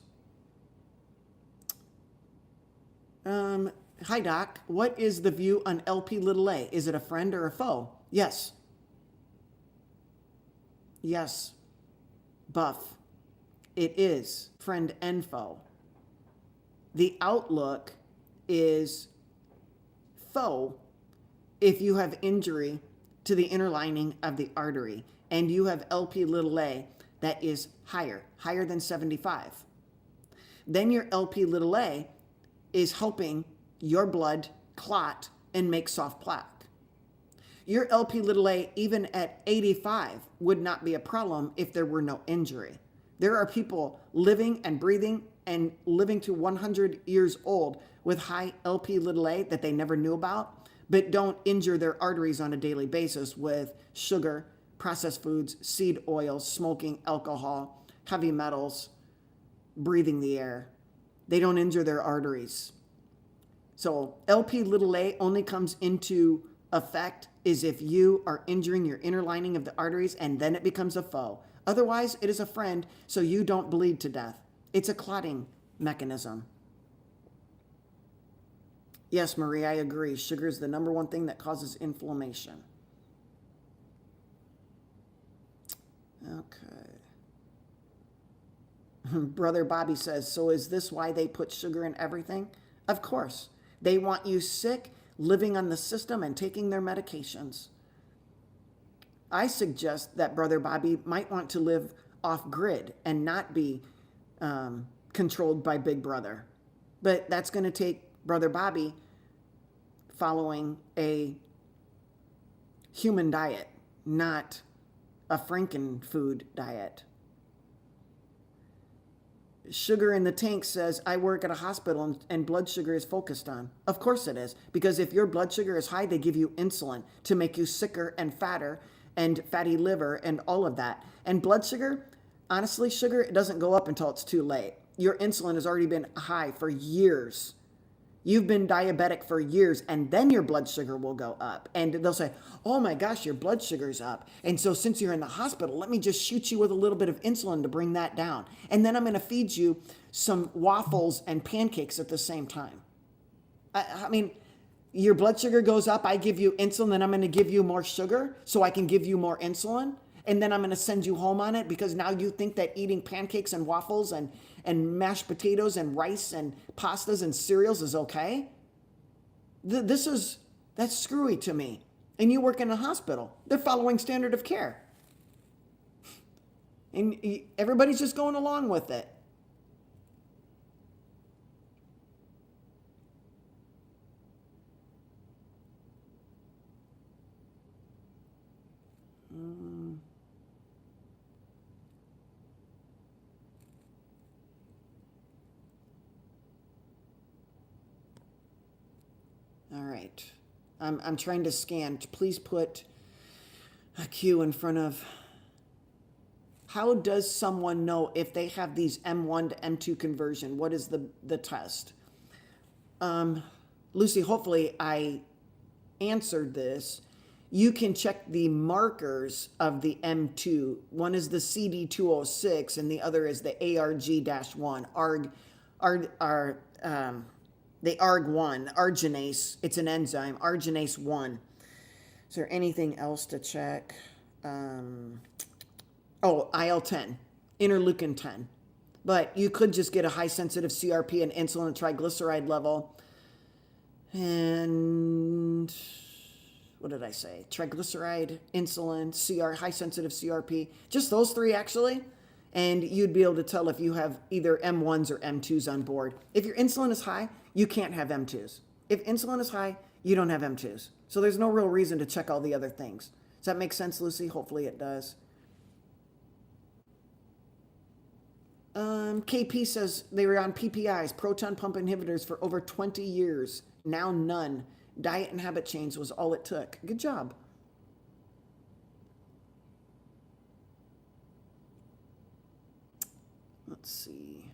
Hi, Doc. What is the view on Lp(a)? Is it a friend or a foe? Yes. Yes. Buff. It is friend and foe. The outlook is foe if you have injury to the inner lining of the artery and you have LP little a that is higher than 75. Then your LP little a is helping your blood clot and make soft plaque. Your LP little a, even at 85, would not be a problem if there were no injury. There are people living and breathing and living to 100 years old with high LP little a that they never knew about, but don't injure their arteries on a daily basis with sugar, processed foods, seed oils, smoking, alcohol, heavy metals, breathing the air. They don't injure their arteries. So LP little a only comes into effect is if you are injuring your inner lining of the arteries, and then it becomes a foe. Otherwise, it is a friend, so you don't bleed to death. It's a clotting mechanism. Yes, Marie, I agree. Sugar is the number one thing that causes inflammation. Okay. Brother Bobby says, so is this why they put sugar in everything? Of course. They want you sick, living on the system and taking their medications. I suggest that Brother Bobby might want to live off grid and not be controlled by Big Brother. But that's going to take Brother Bobby following a human diet, not a Frankenfood diet. Sugar in the Tank says, I work at a hospital and blood sugar is focused on. Of course it is, because if your blood sugar is high, they give you insulin to make you sicker and fatter and fatty liver and all of that. And blood sugar, honestly, sugar, it doesn't go up until it's too late. Your insulin has already been high for years. You've been diabetic for years, and then your blood sugar will go up. And they'll say, oh my gosh, your blood sugar's up. And so since you're in the hospital, let me just shoot you with a little bit of insulin to bring that down. And then I'm going to feed you some waffles and pancakes at the same time. I mean, your blood sugar goes up, I give you insulin, then I'm going to give you more sugar so I can give you more insulin. And then I'm going to send you home on it because now you think that eating pancakes and waffles and mashed potatoes and rice and pastas and cereals is okay? That's screwy to me. And you work in a hospital. They're following standard of care. And everybody's just going along with it. All right. I'm trying to scan. Please put a Q in front of. How does someone know if they have these M1 to M2 conversion? What is the test? Lucy, hopefully I answered this. You can check the markers of the M2. One is the CD206 and the other is the ARG-1, the ARG1, arginase. It's an enzyme, arginase 1. Is there anything else to check? IL-10, interleukin 10. But you could just get a high sensitive CRP and insulin and triglyceride level. And what did I say? Triglyceride, insulin, high sensitive CRP. Just those three actually. And you'd be able to tell if you have either M1s or M2s on board. If your insulin is high, you can't have M2s. If insulin is high, you don't have M2s. So there's no real reason to check all the other things. Does that make sense, Lucy? Hopefully it does. KP says they were on PPIs, proton pump inhibitors, for over 20 years. Now none. Diet and habit change was all it took. Good job. Let's see.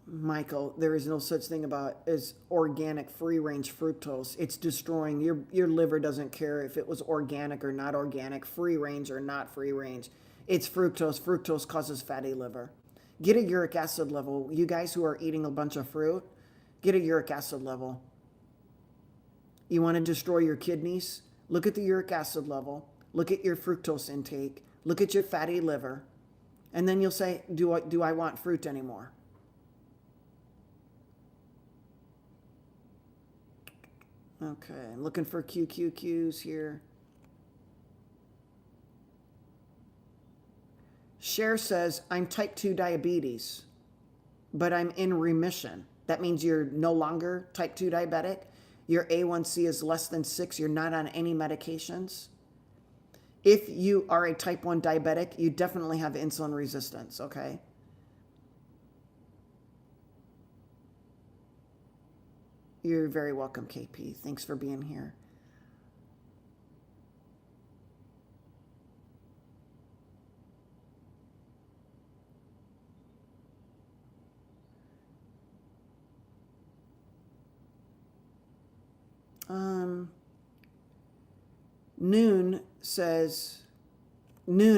Michael, there is no such thing as organic free-range fructose. It's destroying your liver. Doesn't care if it was organic or not organic, free-range or not free-range. It's fructose. Fructose causes fatty liver. Get a uric acid level. You guys who are eating a bunch of fruit, get a uric acid level. You want to destroy your kidneys? Look at the uric acid level. look at your fructose intake, look at your fatty liver, and then you'll say, do I want fruit anymore? Okay, I'm looking for QQQs here. Cher says, I'm type 2 diabetes, but I'm in remission. That means you're no longer type 2 diabetic. Your A1C is less than 6. You're not on any medications. If you are a type 1 diabetic, you definitely have insulin resistance, okay? You're very welcome, KP. Thanks for being here. Noon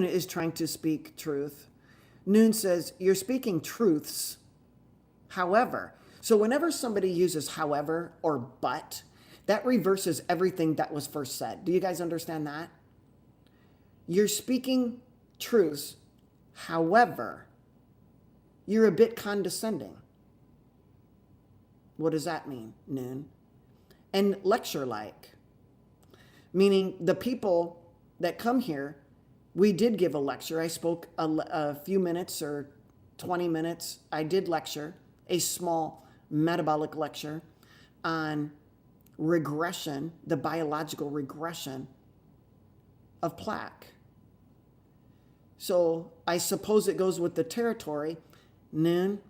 is trying to speak truth. Noon says, you're speaking truths. However, so whenever somebody uses however or but, that reverses everything that was first said. Do you guys understand that? You're speaking truths. However, you're a bit condescending. What does that mean, Noon? And lecture-like, meaning the people that come here, we did give a lecture. I spoke a few minutes or 20 minutes. I did lecture, a small metabolic lecture on regression, the biological regression of plaque. So I suppose it goes with the territory. Noon,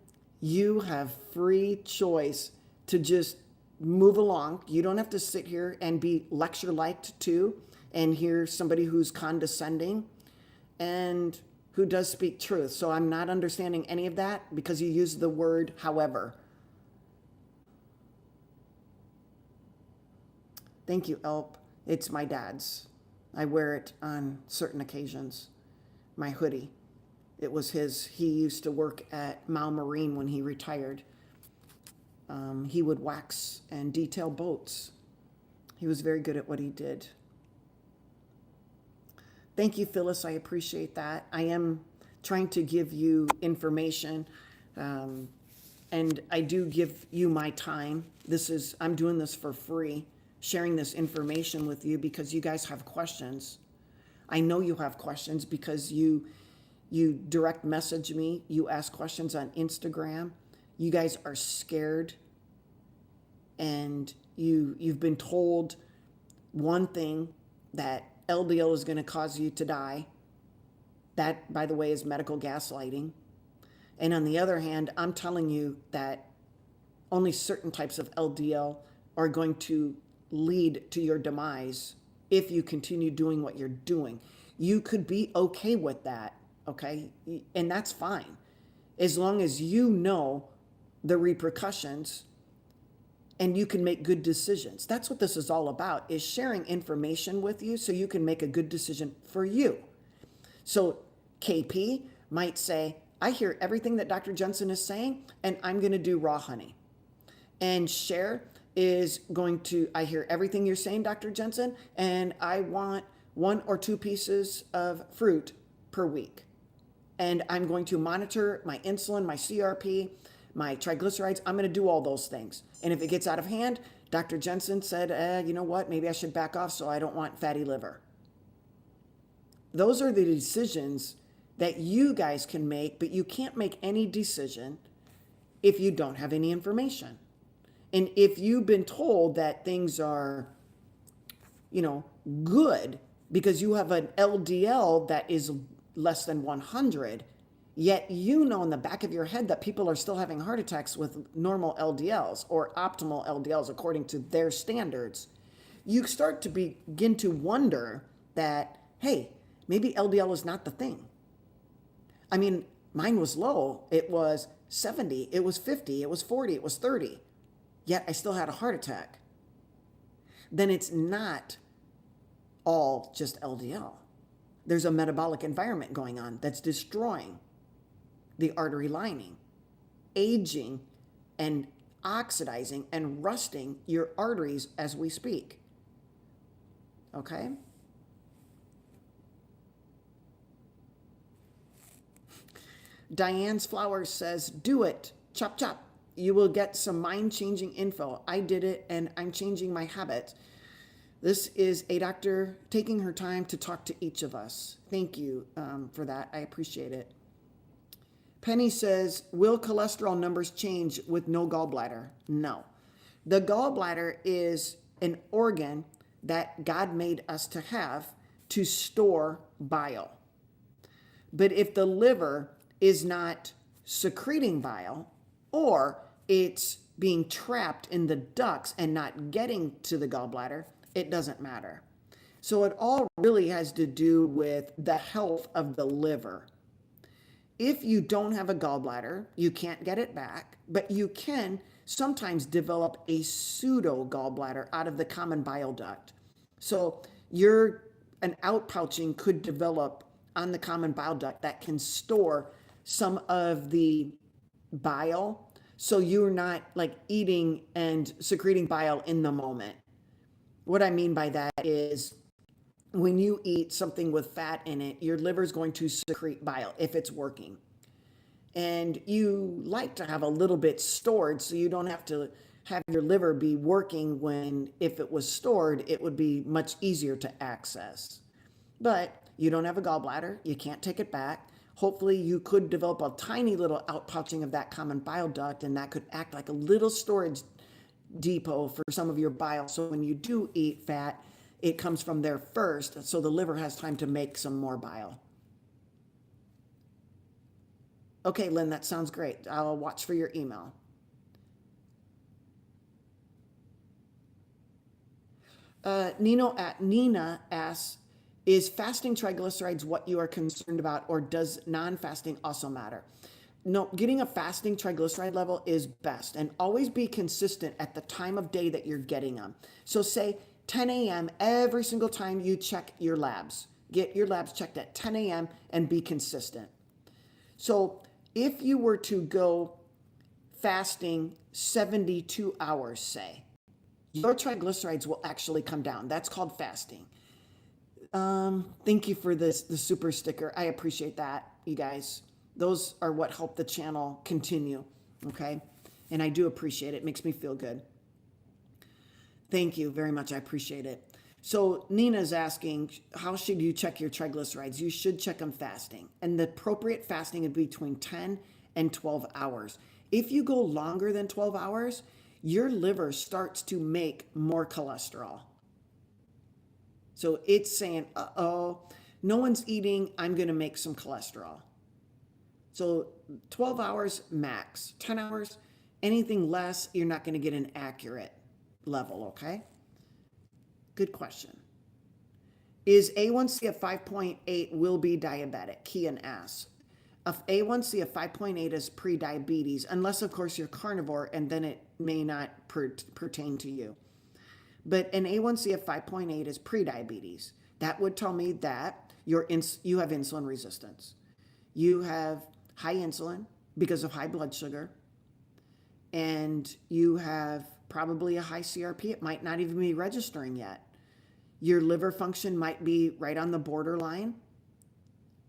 you have free choice to just move along. You don't have to sit here and be lecture-liked too and hear somebody who's condescending and who does speak truth. So I'm not understanding any of that because you use the word however. Thank you, Elp. It's my dad's. I wear it on certain occasions. My hoodie. It was his. He used to work at Mal Marine when he retired. He would wax and detail boats. He was very good at what he did. Thank you, Phyllis. I appreciate that. I am trying to give you information, and I do give you my time. I'm doing this for free, sharing this information with you because you guys have questions. I know you have questions because you direct message me. You ask questions on Instagram. You guys are scared, and you've been told one thing, that LDL is going to cause you to die. That, by the way, is medical gaslighting. And on the other hand, I'm telling you that only certain types of LDL are going to lead to your demise if you continue doing what you're doing. You could be okay with that, okay? And that's fine, as long as you know the repercussions and you can make good decisions. That's what this is all about, is sharing information with you so you can make a good decision for you. So KP might say, I hear everything that Dr. Jensen is saying, and I'm going to do raw honey. And Cher is going to, I hear everything you're saying, Dr. Jensen, and I want 1 or 2 pieces of fruit per week. And I'm going to monitor my insulin, my CRP, my triglycerides. I'm going to do all those things. And if it gets out of hand, Dr. Jensen said, you know what, maybe I should back off so I don't want fatty liver. Those are the decisions that you guys can make, but you can't make any decision if you don't have any information. And if you've been told that things are, good because you have an LDL that is less than 100, yet you know in the back of your head that people are still having heart attacks with normal LDLs or optimal LDLs according to their standards, you start to begin to wonder that, hey, maybe LDL is not the thing. I mean, mine was low. It was 70, it was 50, it was 40, it was 30, yet I still had a heart attack. Then it's not all just LDL. There's a metabolic environment going on that's destroying the artery lining, aging and oxidizing and rusting your arteries as we speak. Okay? Diane's Flowers says, do it. Chop, chop. You will get some mind-changing info. I did it, and I'm changing my habits. This is a doctor taking her time to talk to each of us. Thank you for that. I appreciate it. Penny says, will cholesterol numbers change with no gallbladder? No. The gallbladder is an organ that God made us to have to store bile. But if the liver is not secreting bile, or it's being trapped in the ducts and not getting to the gallbladder, it doesn't matter. So it all really has to do with the health of the liver. If you don't have a gallbladder, you can't get it back, but you can sometimes develop a pseudo gallbladder out of the common bile duct. So an outpouching could develop on the common bile duct that can store some of the bile, so you're not like eating and secreting bile in the moment. What I mean by that is when you eat something with fat in it, your liver is going to secrete bile if it's working. And you like to have a little bit stored so you don't have to have your liver be working when, if it was stored, it would be much easier to access. But you don't have a gallbladder, you can't take it back. Hopefully you could develop a tiny little outpouching of that common bile duct, and that could act like a little storage depot for some of your bile. So when you do eat fat, it comes from there first, so the liver has time to make some more bile. Okay, Lynn, that sounds great. I'll watch for your email. Nina asks, is fasting triglycerides what you are concerned about, or does non-fasting also matter? No, getting a fasting triglyceride level is best, and always be consistent at the time of day that you're getting them. So say 10 a.m. every single time you check your labs. Get your labs checked at 10 a.m. and be consistent. So if you were to go fasting 72 hours, say, your triglycerides will actually come down. That's called fasting. Thank you for the super sticker. I appreciate that, you guys. Those are what help the channel continue, okay? And I do appreciate it. It makes me feel good. Thank you very much. I appreciate it. So Nina's asking, how should you check your triglycerides? You should check them fasting. And the appropriate fasting is between 10 and 12 hours. If you go longer than 12 hours, your liver starts to make more cholesterol. So it's saying, uh-oh, no one's eating, I'm going to make some cholesterol. So 12 hours max, 10 hours, anything less, you're not going to get an accurate level, okay? Good question. Is A1C of 5.8 will be diabetic? Kian asks. If A1C of 5.8 is pre-diabetes, unless of course you're carnivore, and then it may not pertain to you. But an A1C of 5.8 is pre-diabetes. That would tell me that you have insulin resistance. You have high insulin because of high blood sugar, and you have probably a high CRP. It might not even be registering yet. Your liver function might be right on the borderline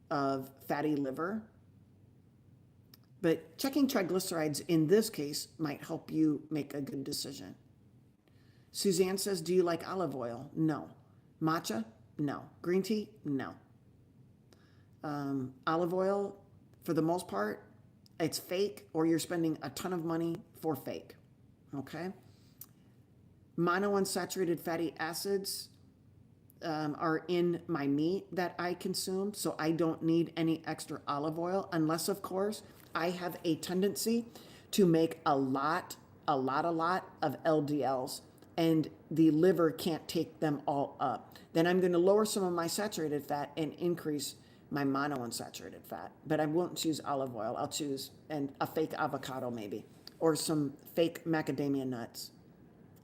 of fatty liver. But checking triglycerides in this case might help you make a good decision. Suzanne says, do you like olive oil? No. Matcha? No. Green tea? No. Olive oil, for the most part, it's fake, or you're spending a ton of money for fake. Okay? Monounsaturated fatty acids are in my meat that I consume, so I don't need any extra olive oil, unless, of course, I have a tendency to make a lot of LDLs, and the liver can't take them all up. Then I'm going to lower some of my saturated fat and increase my monounsaturated fat. But I won't choose olive oil. I'll choose a fake avocado maybe, or some fake macadamia nuts.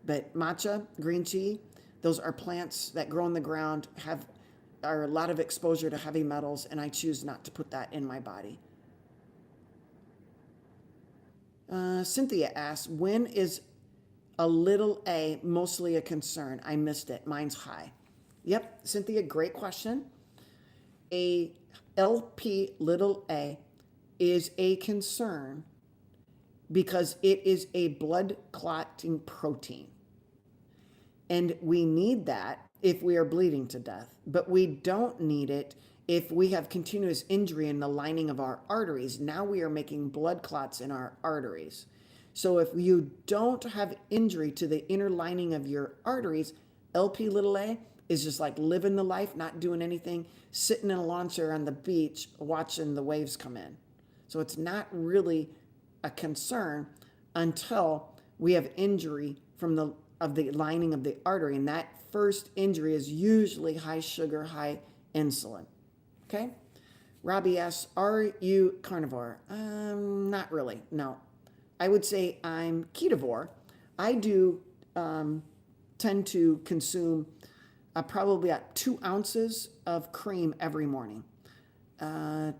But matcha, green tea, those are plants that grow in the ground, are a lot of exposure to heavy metals, and I choose not to put that in my body. Cynthia asks, when is a little a mostly a concern? I missed it. Mine's high. Yep, Cynthia, great question. A LP little a is a concern because it is a blood clotting protein. And we need that if we are bleeding to death, but we don't need it if we have continuous injury in the lining of our arteries. Now we are making blood clots in our arteries. So if you don't have injury to the inner lining of your arteries, LP(a) is just like living the life, not doing anything, sitting in a lawn chair on the beach, watching the waves come in. So it's not really a concern until we have injury from the lining of the artery. And that first injury is usually high sugar, high insulin. Okay? Robbie asks, are you carnivore? Not really, no. I would say I'm ketovore. I do tend to consume probably about 2 ounces of cream every morning. 4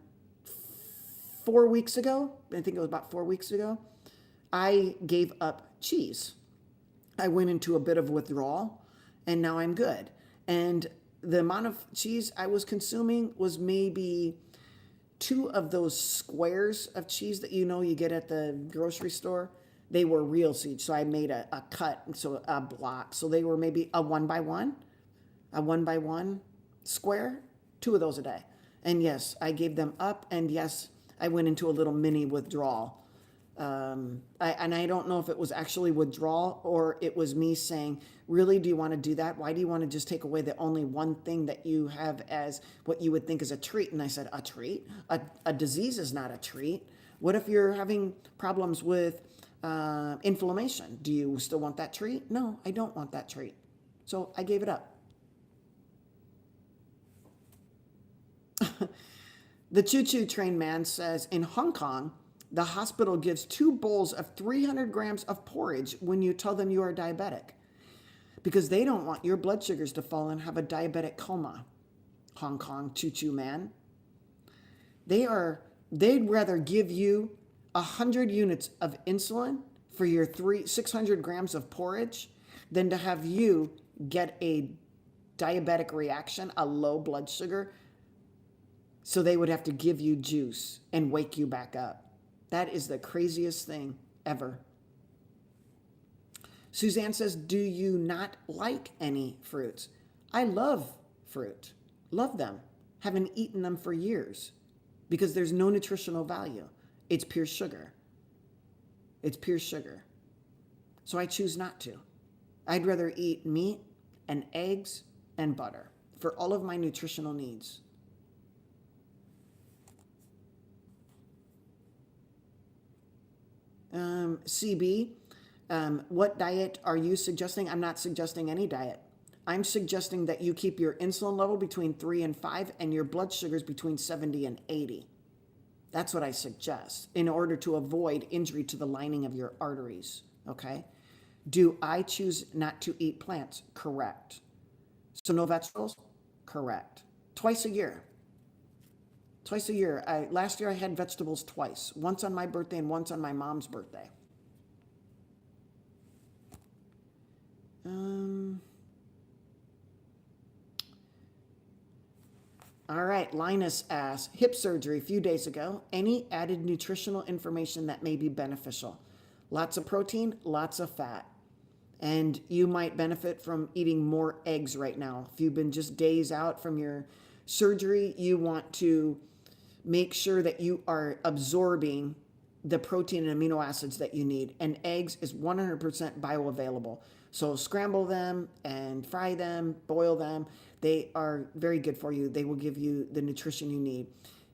weeks ago, I think it was about 4 weeks ago, I gave up cheese. I went into a bit of withdrawal, and now I'm good. And the amount of cheese I was consuming was maybe 2 of those squares of cheese that you get at the grocery store. They were real seeds, so I made a cut, so a block. So they were maybe a 1 by 1 square, 2 of those a day. And yes, I gave them up, and yes, I went into a little mini withdrawal. I don't know if it was actually withdrawal or it was me saying, really, do you want to do that? Why do you want to just take away the only one thing that you have as what you would think is a treat? And I said, a treat? A disease is not a treat. What if you're having problems with inflammation? Do you still want that treat? No, I don't want that treat. So I gave it up. The choo-choo train man says, in Hong Kong, the hospital gives 2 bowls of 300 grams of porridge when you tell them you are diabetic because they don't want your blood sugars to fall and have a diabetic coma. Hong Kong choo-choo man. They'd rather give you 100 units of insulin for your 600 grams of porridge than to have you get a diabetic reaction, a low blood sugar. So they would have to give you juice and wake you back up. That is the craziest thing ever. Suzanne says, do you not like any fruits? I love fruit. Love them. Haven't eaten them for years because there's no nutritional value. It's pure sugar. It's pure sugar. So I choose not to. I'd rather eat meat and eggs and butter for all of my nutritional needs. CB, what diet are you suggesting? I'm not suggesting any diet. I'm suggesting that you keep your insulin level between 3 and 5 and your blood sugars between 70 and 80. That's what I suggest in order to avoid injury to the lining of your arteries, okay? Do I choose not to eat plants? Correct. So no vegetables? Correct. Twice a year. Twice a year. Last year I had vegetables twice, once on my birthday and once on my mom's birthday. All right, Linus asks, hip surgery a few days ago. Any added nutritional information that may be beneficial? Lots of protein, lots of fat. And you might benefit from eating more eggs right now. If you've been just days out from your surgery, you want to make sure that you are absorbing the protein and amino acids that you need. And eggs is 100% bioavailable. So scramble them and fry them, boil them. They are very good for you. They will give you the nutrition you need.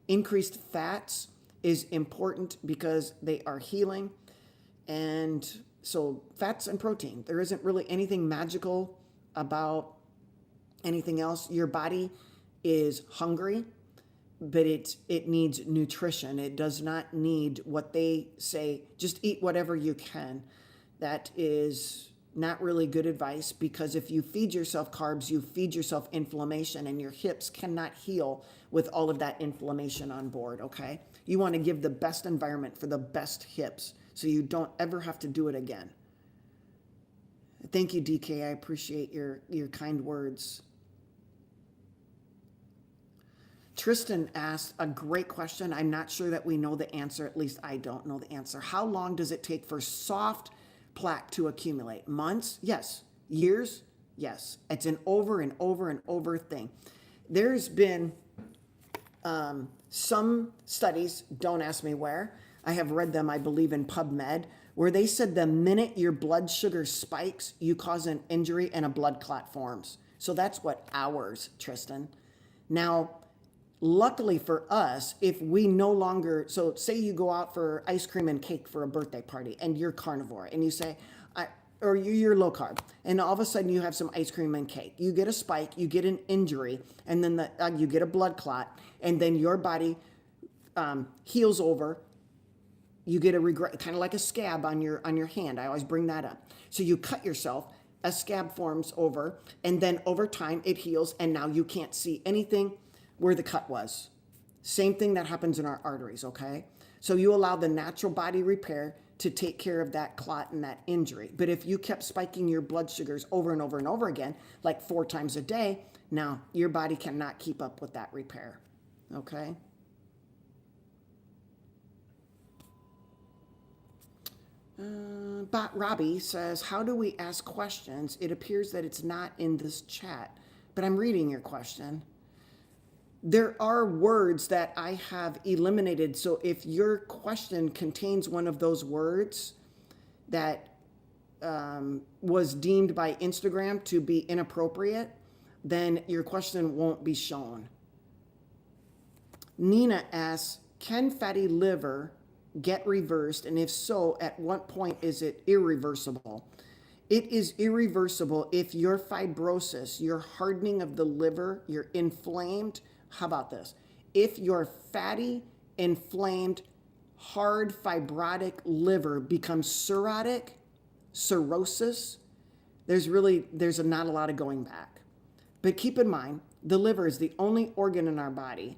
Increased fats is important because they are healing. And so fats and protein, there isn't really anything magical about anything else. Your body is hungry, but it needs nutrition. It does not need what they say, just eat whatever you can. That is not really good advice because if you feed yourself carbs, you feed yourself inflammation and your hips cannot heal with all of that inflammation on board, okay? You want to give the best environment for the best hips so you don't ever have to do it again. Thank you, DK. I appreciate your kind words. Tristan asked a great question. I'm not sure that we know the answer. At least I don't know the answer. How long does it take for soft plaque to accumulate? Months? Yes. Years? Yes. It's an over and over and over thing. There's been some studies, don't ask me where, I have read them, I believe in PubMed, where they said the minute your blood sugar spikes, you cause an injury and a blood clot forms. So that's what, hours, Tristan. Now, luckily for us, if we no longer, so say you go out for ice cream and cake for a birthday party and you're carnivore and you say, or you're low carb, and all of a sudden you have some ice cream and cake. You get a spike, you get an injury, and then you get a blood clot, and then your body heals over. You get kind of like a scab on your hand. I always bring that up. So you cut yourself, a scab forms over, and then over time it heals, and now you can't see anything where the cut was. Same thing that happens in our arteries, okay? So you allow the natural body repair to take care of that clot and that injury. But if you kept spiking your blood sugars over and over and over again, like 4 times a day, now your body cannot keep up with that repair, okay? Bot Robbie says, how do we ask questions? It appears that it's not in this chat, but I'm reading your question. There are words that I have eliminated. So if your question contains one of those words that was deemed by Instagram to be inappropriate, then your question won't be shown. Nina asks, can fatty liver get reversed? And if so, at what point is it irreversible? It is irreversible if your fibrosis, your hardening of the liver, you're inflamed. How about this? If your fatty, inflamed, hard, fibrotic liver becomes cirrhotic, cirrhosis, there's not a lot of going back. But keep in mind, the liver is the only organ in our body,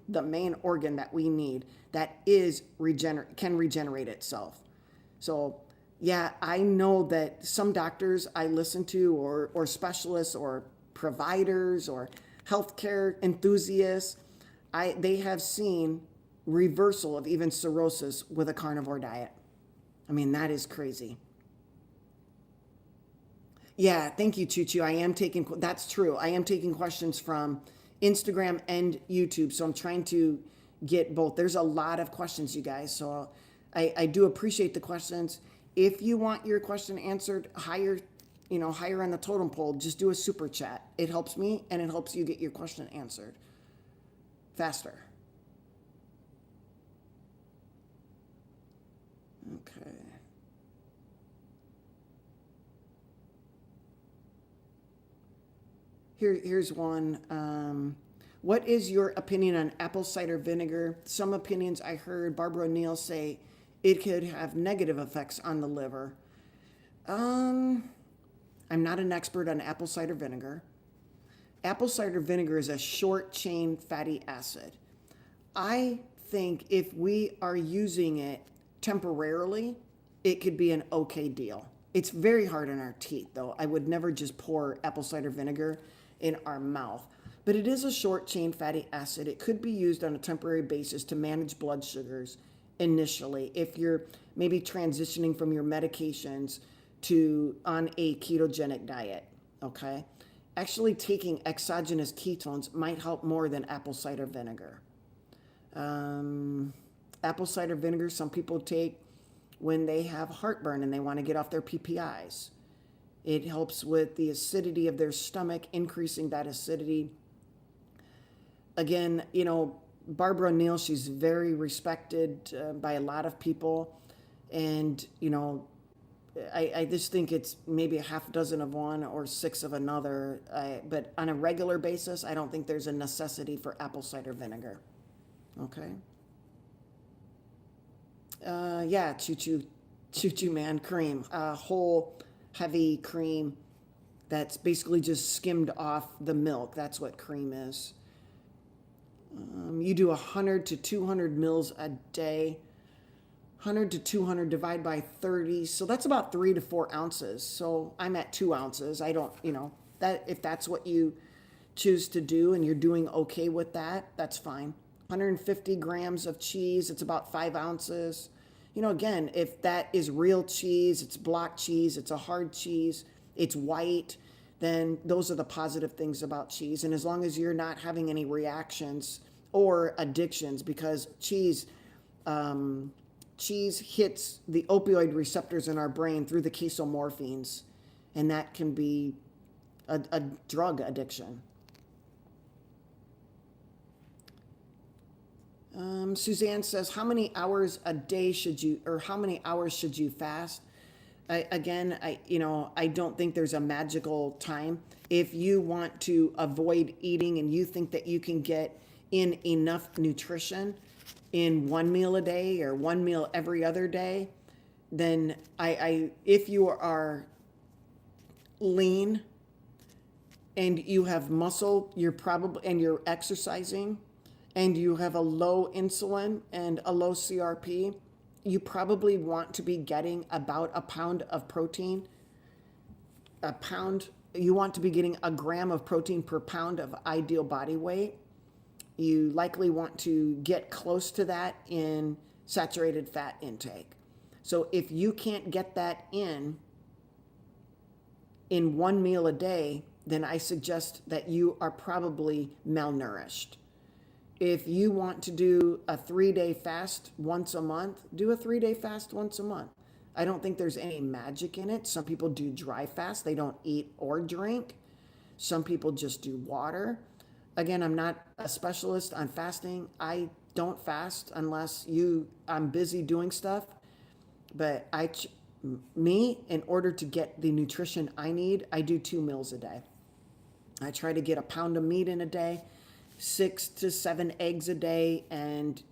the main organ that we need, that can regenerate itself. So yeah, I know that some doctors I listen to, or specialists or providers or healthcare enthusiasts, they have seen reversal of even cirrhosis with a carnivore diet. I mean, that is crazy. Yeah, thank you, Choo-Choo. That's true. I am taking questions from Instagram and YouTube, so I'm trying to get both. There's a lot of questions, you guys, so I do appreciate the questions. If you want your question answered higher on the totem pole, just do a super chat. It helps me and it helps you get your question answered faster. Okay. Here's one. What is your opinion on apple cider vinegar? Some opinions I heard Barbara O'Neill say it could have negative effects on the liver. I'm not an expert on apple cider vinegar. Apple cider vinegar is a short-chain fatty acid. I think if we are using it temporarily, it could be an okay deal. It's very hard on our teeth, though. I would never just pour apple cider vinegar in our mouth. But it is a short-chain fatty acid. It could be used on a temporary basis to manage blood sugars initially if you're maybe transitioning from your medications on a ketogenic diet, okay? Actually taking exogenous ketones might help more than apple cider vinegar. Apple cider vinegar, some people take when they have heartburn and they want to get off their PPIs. It helps with the acidity of their stomach, increasing that acidity. Again, Barbara O'Neill, she's very respected by a lot of people. And, I just think it's maybe a half dozen of one or 6 of another. But on a regular basis, I don't think there's a necessity for apple cider vinegar. Okay. Yeah, choo-choo man, cream. Whole, heavy cream that's basically just skimmed off the milk. That's what cream is. You do 100 to 200 mils a day. 100 to 200 divide by 30. So that's about 3 to 4 ounces. So I'm at 2 ounces. I don't, that if that's what you choose to do and you're doing okay with that, that's fine. 150 grams of cheese, it's about 5 ounces. You know, again, if that is real cheese, it's block cheese, it's a hard cheese, it's white, then those are the positive things about cheese. And as long as you're not having any reactions or addictions, because cheese hits the opioid receptors in our brain through the casomorphines, and that can be a drug addiction. Suzanne says, how many hours a day should you, or how many hours should you fast? I don't think there's a magical time. If you want to avoid eating and you think that you can get in enough nutrition in one meal a day or one meal every other day, then if you are lean and you have muscle, and you're exercising, and you have a low insulin and a low CRP, you probably want to be getting about a pound of protein. You want to be getting a gram of protein per pound of ideal body weight. You likely want to get close to that in saturated fat intake. So if you can't get that in one meal a day, then I suggest that you are probably malnourished. If you want to do a 3-day fast once a month, do a 3-day fast once a month. I don't think there's any magic in it. Some people do dry fast. They don't eat or drink. Some people just do water. Again, I'm not a specialist on fasting. I don't fast unless I'm busy doing stuff. But in order to get the nutrition I need, I do 2 meals a day. I try to get a pound of meat in a day, 6 to 7 eggs a day, and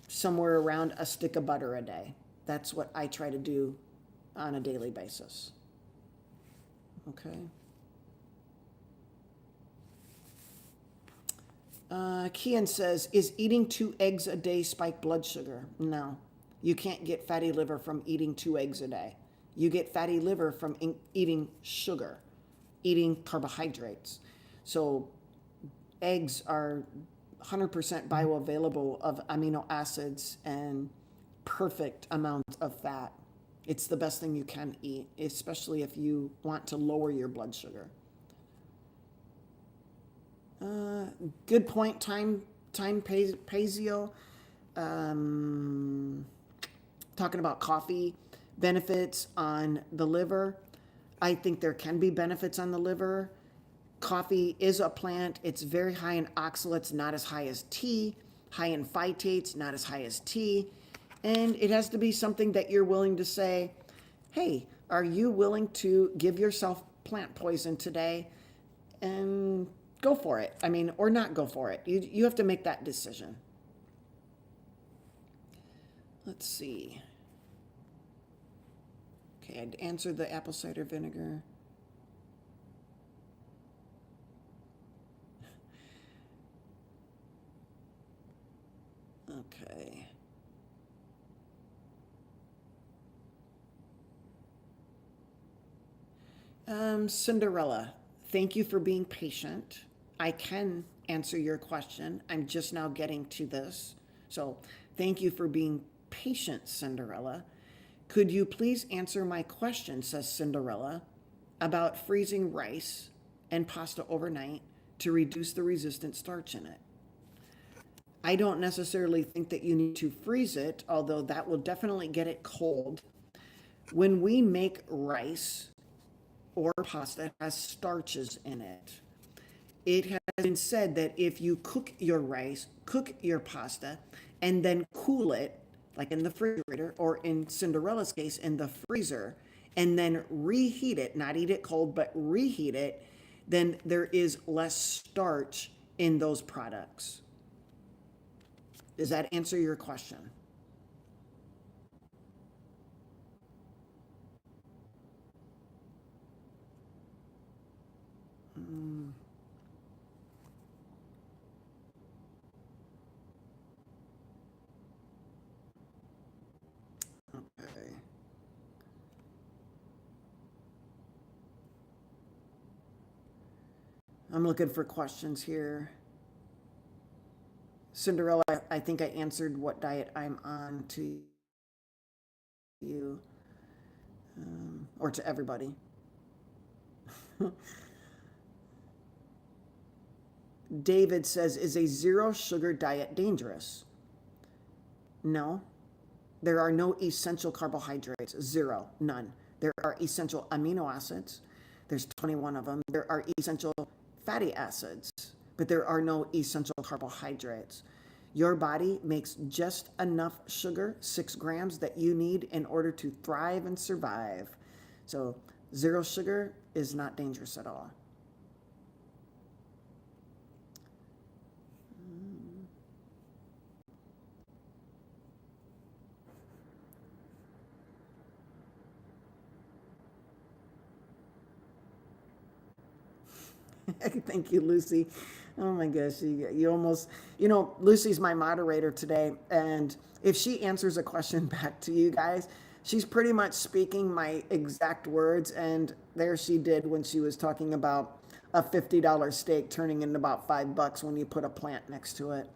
somewhere around a stick of butter a day. That's what I try to do on a daily basis. Okay. Kian says, is eating 2 eggs a day spike blood sugar? No. You can't get fatty liver from eating 2 eggs a day. You get fatty liver from eating sugar, eating carbohydrates. So eggs are 100% bioavailable of amino acids and perfect amounts of fat. It's the best thing you can eat, especially if you want to lower your blood sugar. Good point, time Pazio. Talking about coffee benefits on the liver. I think there can be benefits on the liver. Coffee is a plant. It's very high in oxalates, not as high as tea, high in phytates, not as high as tea. And it has to be something that you're willing to say, hey, are you willing to give yourself plant poison today? And go for it. Or not go for it. You have to make that decision. Let's see. Okay, I'd answered the apple cider vinegar. Okay. Cinderella, thank you for being patient. I can answer your question. I'm just now getting to this. So thank you for being patient, Cinderella. Could you please answer my question, says Cinderella, about freezing rice and pasta overnight to reduce the resistant starch in it? I don't necessarily think that you need to freeze it, although that will definitely get it cold. When we make rice or pasta, it has starches in it. It has been said that if you cook your rice, cook your pasta, and then cool it, like in the refrigerator, or in Cinderella's case, in the freezer, and then reheat it, not eat it cold, but reheat it, then there is less starch in those products. Does that answer your question? Okay. I'm looking for questions here. Cinderella, I think I answered what diet I'm on to you, or to everybody. David says, is a zero sugar diet dangerous? No. There are no essential carbohydrates. Zero. None. There are essential amino acids. There's 21 of them. There are essential fatty acids, but there are no essential carbohydrates. Your body makes just enough sugar, 6 grams, that you need in order to thrive and survive. So zero sugar is not dangerous at all. Thank you, Lucy. Oh my gosh, you almost, Lucy's my moderator today, and if she answers a question back to you guys, she's pretty much speaking my exact words, and there she did when she was talking about a $50 steak turning into about $5 when you put a plant next to it.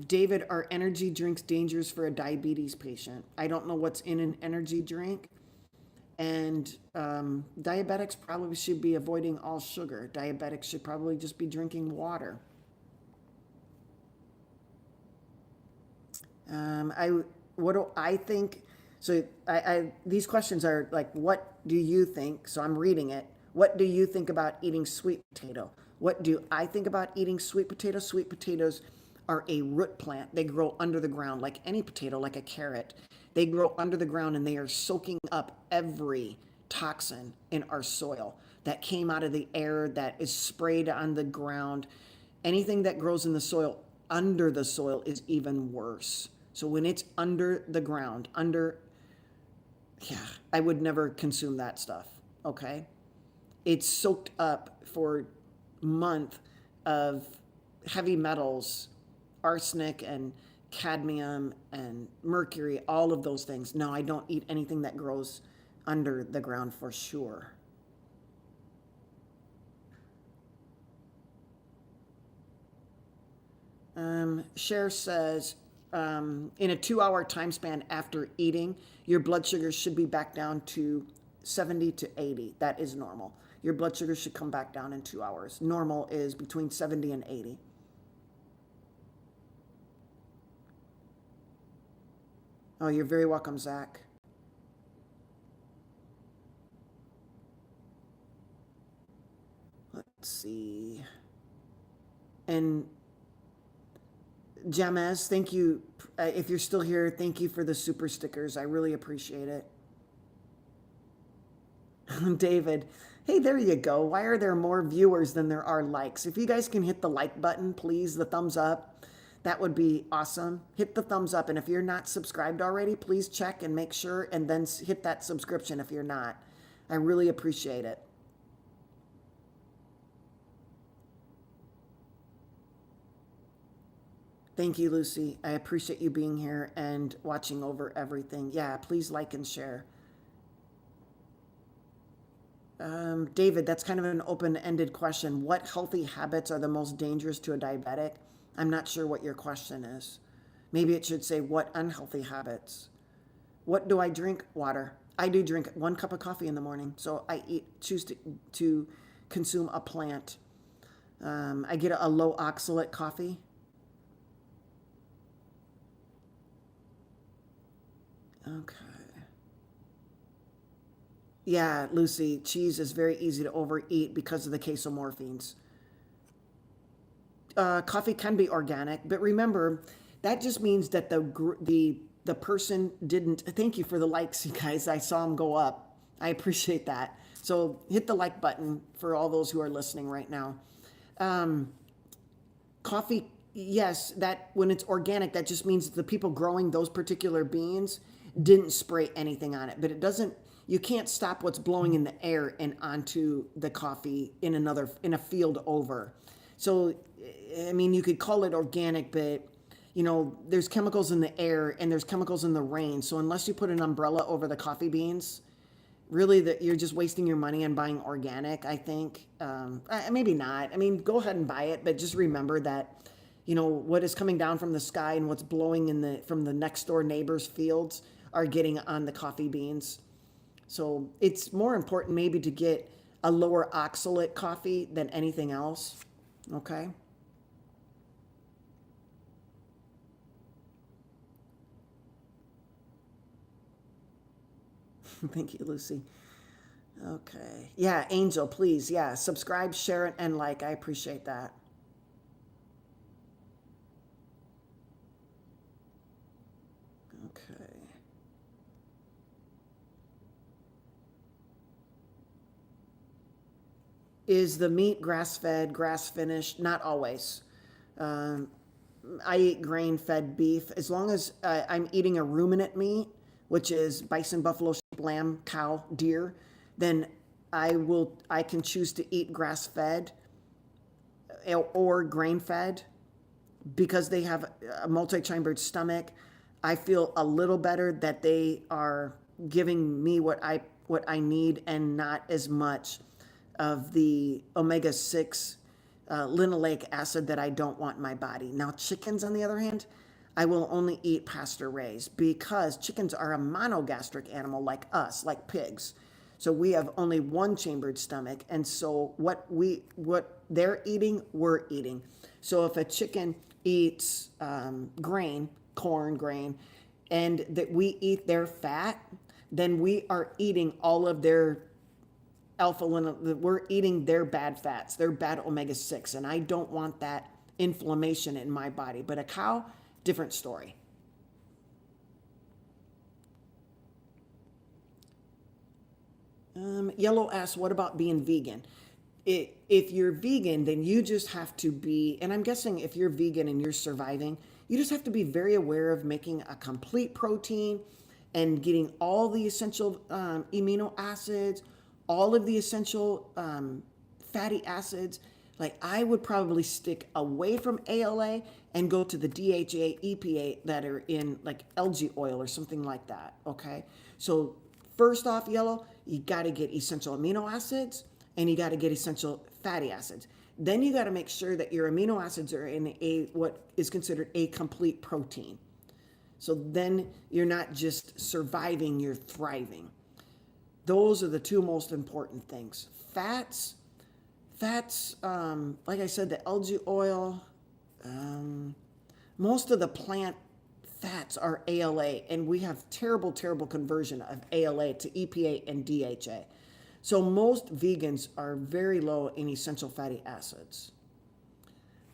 David, are energy drinks dangerous for a diabetes patient? I don't know what's in an energy drink. And diabetics probably should be avoiding all sugar. Diabetics should probably just be drinking water. What do I think? So these questions are like, what do you think? So I'm reading it. What do you think about eating sweet potato? What do I think about eating sweet potato? Sweet potatoes are a root plant. They grow under the ground like any potato, like a carrot. They grow under the ground and they are soaking up every toxin in our soil that came out of the air, that is sprayed on the ground. Anything that grows in the soil, under the soil, is even worse. So when it's under the ground, I would never consume that stuff, okay? It's soaked up for a month of heavy metals, arsenic and cadmium and mercury, all of those things. No, I don't eat anything that grows under the ground for sure. Cher says, in a 2-hour time span after eating, your blood sugar should be back down to 70 to 80. That is normal. Your blood sugar should come back down in 2 hours. Normal is between 70 and 80. Oh, you're very welcome, Zach. Let's see. And Jamez, thank you. If you're still here, thank you for the super stickers. I really appreciate it. David, hey, there you go. Why are there more viewers than there are likes? If you guys can hit the like button, please, the thumbs up. That would be awesome. Hit the thumbs up. And if you're not subscribed already, please check and make sure, and then hit that subscription if you're not. I really appreciate it. Thank you, Lucy. I appreciate you being here and watching over everything. Yeah, please like and share. David, that's kind of an open-ended question. What healthy habits are the most dangerous to a diabetic? I'm not sure what your question is. Maybe it should say, what unhealthy habits? What do I drink? Water. I do drink 1 cup of coffee in the morning. So I choose to consume a plant. I get a low oxalate coffee. Okay. Yeah, Lucy, cheese is very easy to overeat because of the casomorphines. Coffee can be organic, but remember, that just means that the person didn't. Thank you for the likes, you guys. I saw them go up. I appreciate that. So hit the like button for all those who are listening right now. Coffee, yes, that when it's organic, that just means the people growing those particular beans didn't spray anything on it. But it doesn't. You can't stop what's blowing in the air and onto the coffee in a field over. So, I mean, you could call it organic, but there's chemicals in the air and there's chemicals in the rain. So unless you put an umbrella over the coffee beans, really that you're just wasting your money on buying organic, I think. Maybe not. I mean, go ahead and buy it, but just remember that, what is coming down from the sky and what's blowing from the next door neighbor's fields are getting on the coffee beans. So it's more important maybe to get a lower oxalate coffee than anything else. Okay. Thank you, Lucy. Okay. Yeah, Angel, please. Yeah, subscribe, share it, and like. I appreciate that. Okay. Is the meat grass-fed, grass-finished? Not always. Um, I eat grain-fed beef. As long as I'm eating a ruminant meat, which is bison, buffalo, sheep, lamb, cow, deer, then I can choose to eat grass-fed or grain-fed because they have a multi-chambered stomach. I feel a little better that they are giving me what I need and not as much of the omega-6 linoleic acid that I don't want in my body. Now, chickens, on the other hand, I will only eat pasture-raised because chickens are a monogastric animal like us, like pigs. So we have only one chambered stomach, and so what they're eating, we're eating. So if a chicken eats corn grain, and that we eat their fat, then we are eating all of their we're eating their bad fats, their bad omega-6, and I don't want that inflammation in my body. But a cow, different story. Yellow asks, what about being vegan? If you're vegan, then you just have to be, and I'm guessing if you're vegan and you're surviving, you just have to be very aware of making a complete protein and getting all the essential amino acids, all of the essential fatty acids. Like I would probably stick away from ALA and go to the DHA, EPA that are in like algae oil or something like that. Okay. So first off, yellow, you got to get essential amino acids and you got to get essential fatty acids. Then you got to make sure that your amino acids are in what is considered a complete protein. So then you're not just surviving, you're thriving. Those are the two most important things. Fats, like I said, the algae oil, most of the plant fats are ALA, and we have terrible conversion of ALA to EPA and DHA. So most vegans are very low in essential fatty acids.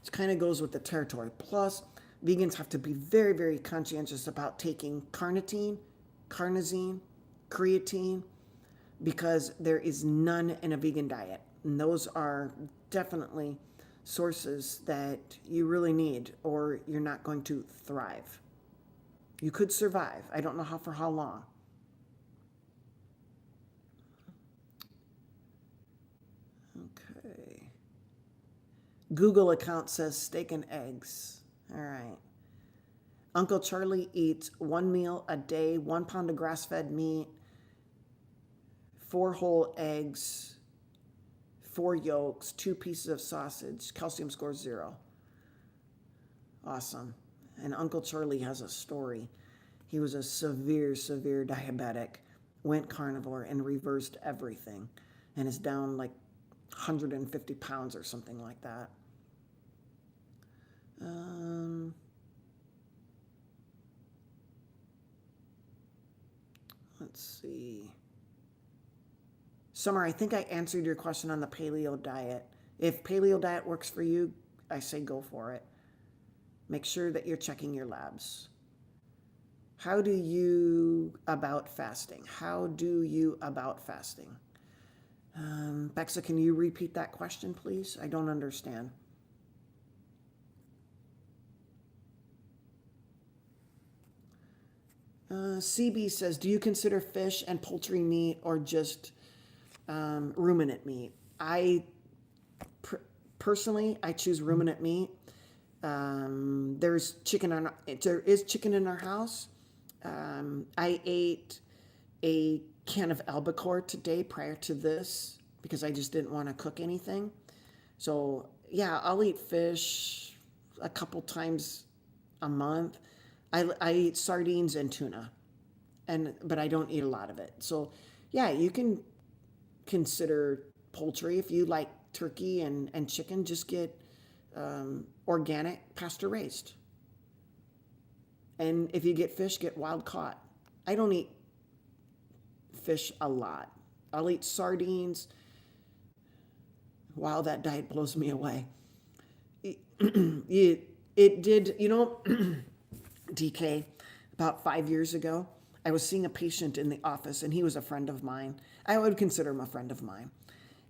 It kind of goes with the territory. Plus, vegans have to be very conscientious about taking carnitine, carnosine, creatine, because there is none in a vegan diet. And those are definitely sources that you really need, or you're not going to thrive. You could survive. I don't know for how long. Okay. Google account says steak and eggs. All right. Uncle Charlie eats 1 meal a day, 1 pound of grass-fed meat, 4 whole eggs, 4 yolks, 2 pieces of sausage, calcium score 0. Awesome. And Uncle Charlie has a story. He was a severe diabetic, went carnivore and reversed everything, and is down like 150 pounds or something like that. Let's see. Summer, I think I answered your question on the paleo diet. If paleo diet works for you, I say go for it. Make sure that you're checking your labs. How do you about fasting? Bexa, can you repeat that question, please? I don't understand. CB says, do you consider fish and poultry meat or just ruminant meat? Personally, I choose ruminant meat. There is chicken in our house. I ate a can of albacore today prior to this because I just didn't want to cook anything. So yeah, I'll eat fish a couple times a month. I eat sardines and tuna, but I don't eat a lot of it. So yeah, you can consider poultry if you like turkey and chicken. Just get organic, pasture raised. And if you get fish, get wild caught. I don't eat fish a lot. I'll eat sardines. Wow, that diet blows me away. It did, DK, about 5 years ago, I was seeing a patient in the office, and he was a friend of mine. I would consider him a friend of mine.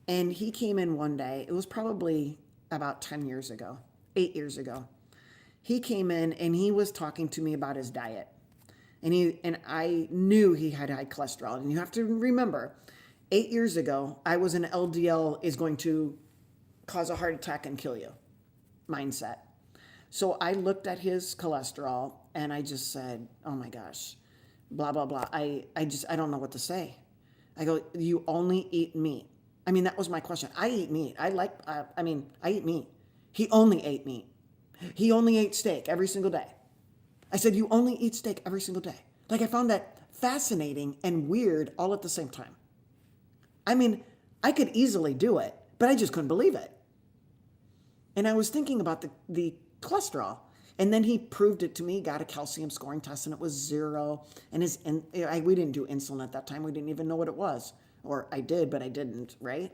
And he came in one day. It was probably about 10 years ago, 8 years ago. He came in, and he was talking to me about his diet. And I knew he had high cholesterol. And you have to remember, 8 years ago, I was an LDL is going to cause a heart attack and kill you mindset. So I looked at his cholesterol and I just said, oh my gosh, blah, blah, blah. I don't know what to say. I go, you only eat meat. I mean, that was my question. I eat meat. I eat meat. He only ate meat. He only ate steak every single day. I said, you only eat steak every single day. Like, I found that fascinating and weird all at the same time. I mean, I could easily do it, but I just couldn't believe it. And I was thinking about the cholesterol. And then he proved it to me, got a calcium scoring test, and it was 0. And we didn't do insulin at that time. We didn't even know what it was. Or I did, but I didn't, right?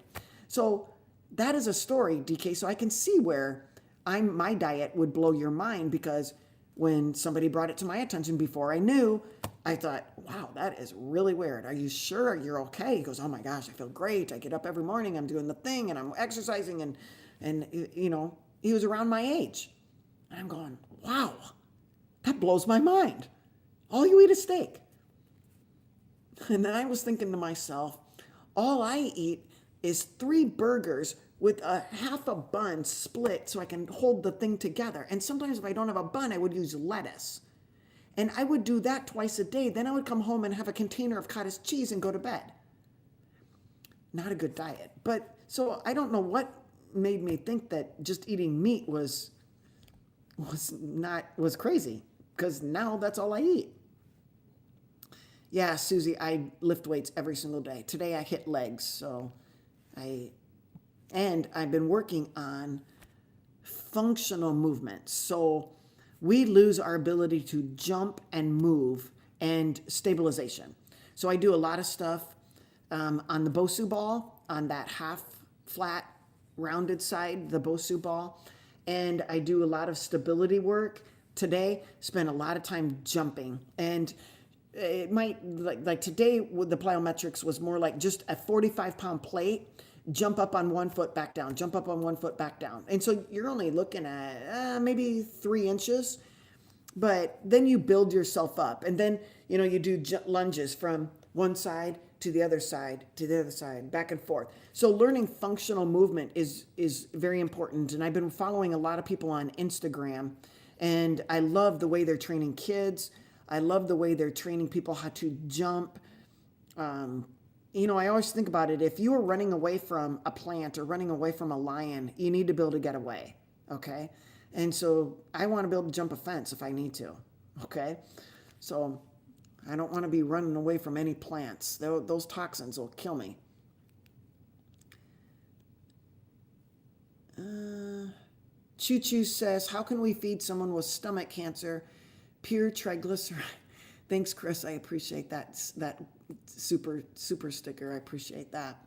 So that is a story, DK. So I can see where my diet would blow your mind, because when somebody brought it to my attention before I knew, I thought, wow, that is really weird. Are you sure you're okay? He goes, oh my gosh, I feel great. I get up every morning, I'm doing the thing, and I'm exercising, and he was around my age. And I'm going, wow, that blows my mind. All you eat is steak. And then I was thinking to myself, all I eat is 3 burgers with a half a bun split so I can hold the thing together. And sometimes if I don't have a bun, I would use lettuce. And I would do that twice a day. Then I would come home and have a container of cottage cheese and go to bed. Not a good diet. But so I don't know what made me think that just eating meat was crazy, because now that's all I eat. Yeah, Susie, I lift weights every single day. Today I hit legs, so I've been working on functional movement. So we lose our ability to jump and move and stabilization. So I do a lot of stuff on the Bosu ball, on that half flat rounded side, the Bosu ball. And I do a lot of stability work. Today, spend a lot of time jumping. And it might, like today, with the plyometrics was more like just a 45-pound plate, jump up on 1 foot, back down, jump up on 1 foot, back down. And so you're only looking at maybe 3 inches, but then you build yourself up. And then, you do lunges from one side to the other side, to the other side, back and forth. So learning functional movement is very important. And I've been following a lot of people on Instagram, and I love the way they're training kids. I love the way they're training people how to jump. I always think about it. If you are running away from a plant or running away from a lion, you need to be able to get away, okay? And so I want to be able to jump a fence if I need to, okay? So I don't want to be running away from any plants. Those toxins will kill me. Choo Choo says, how can we feed someone with stomach cancer pure triglyceride? Thanks, Chris. I appreciate that super sticker. I appreciate that.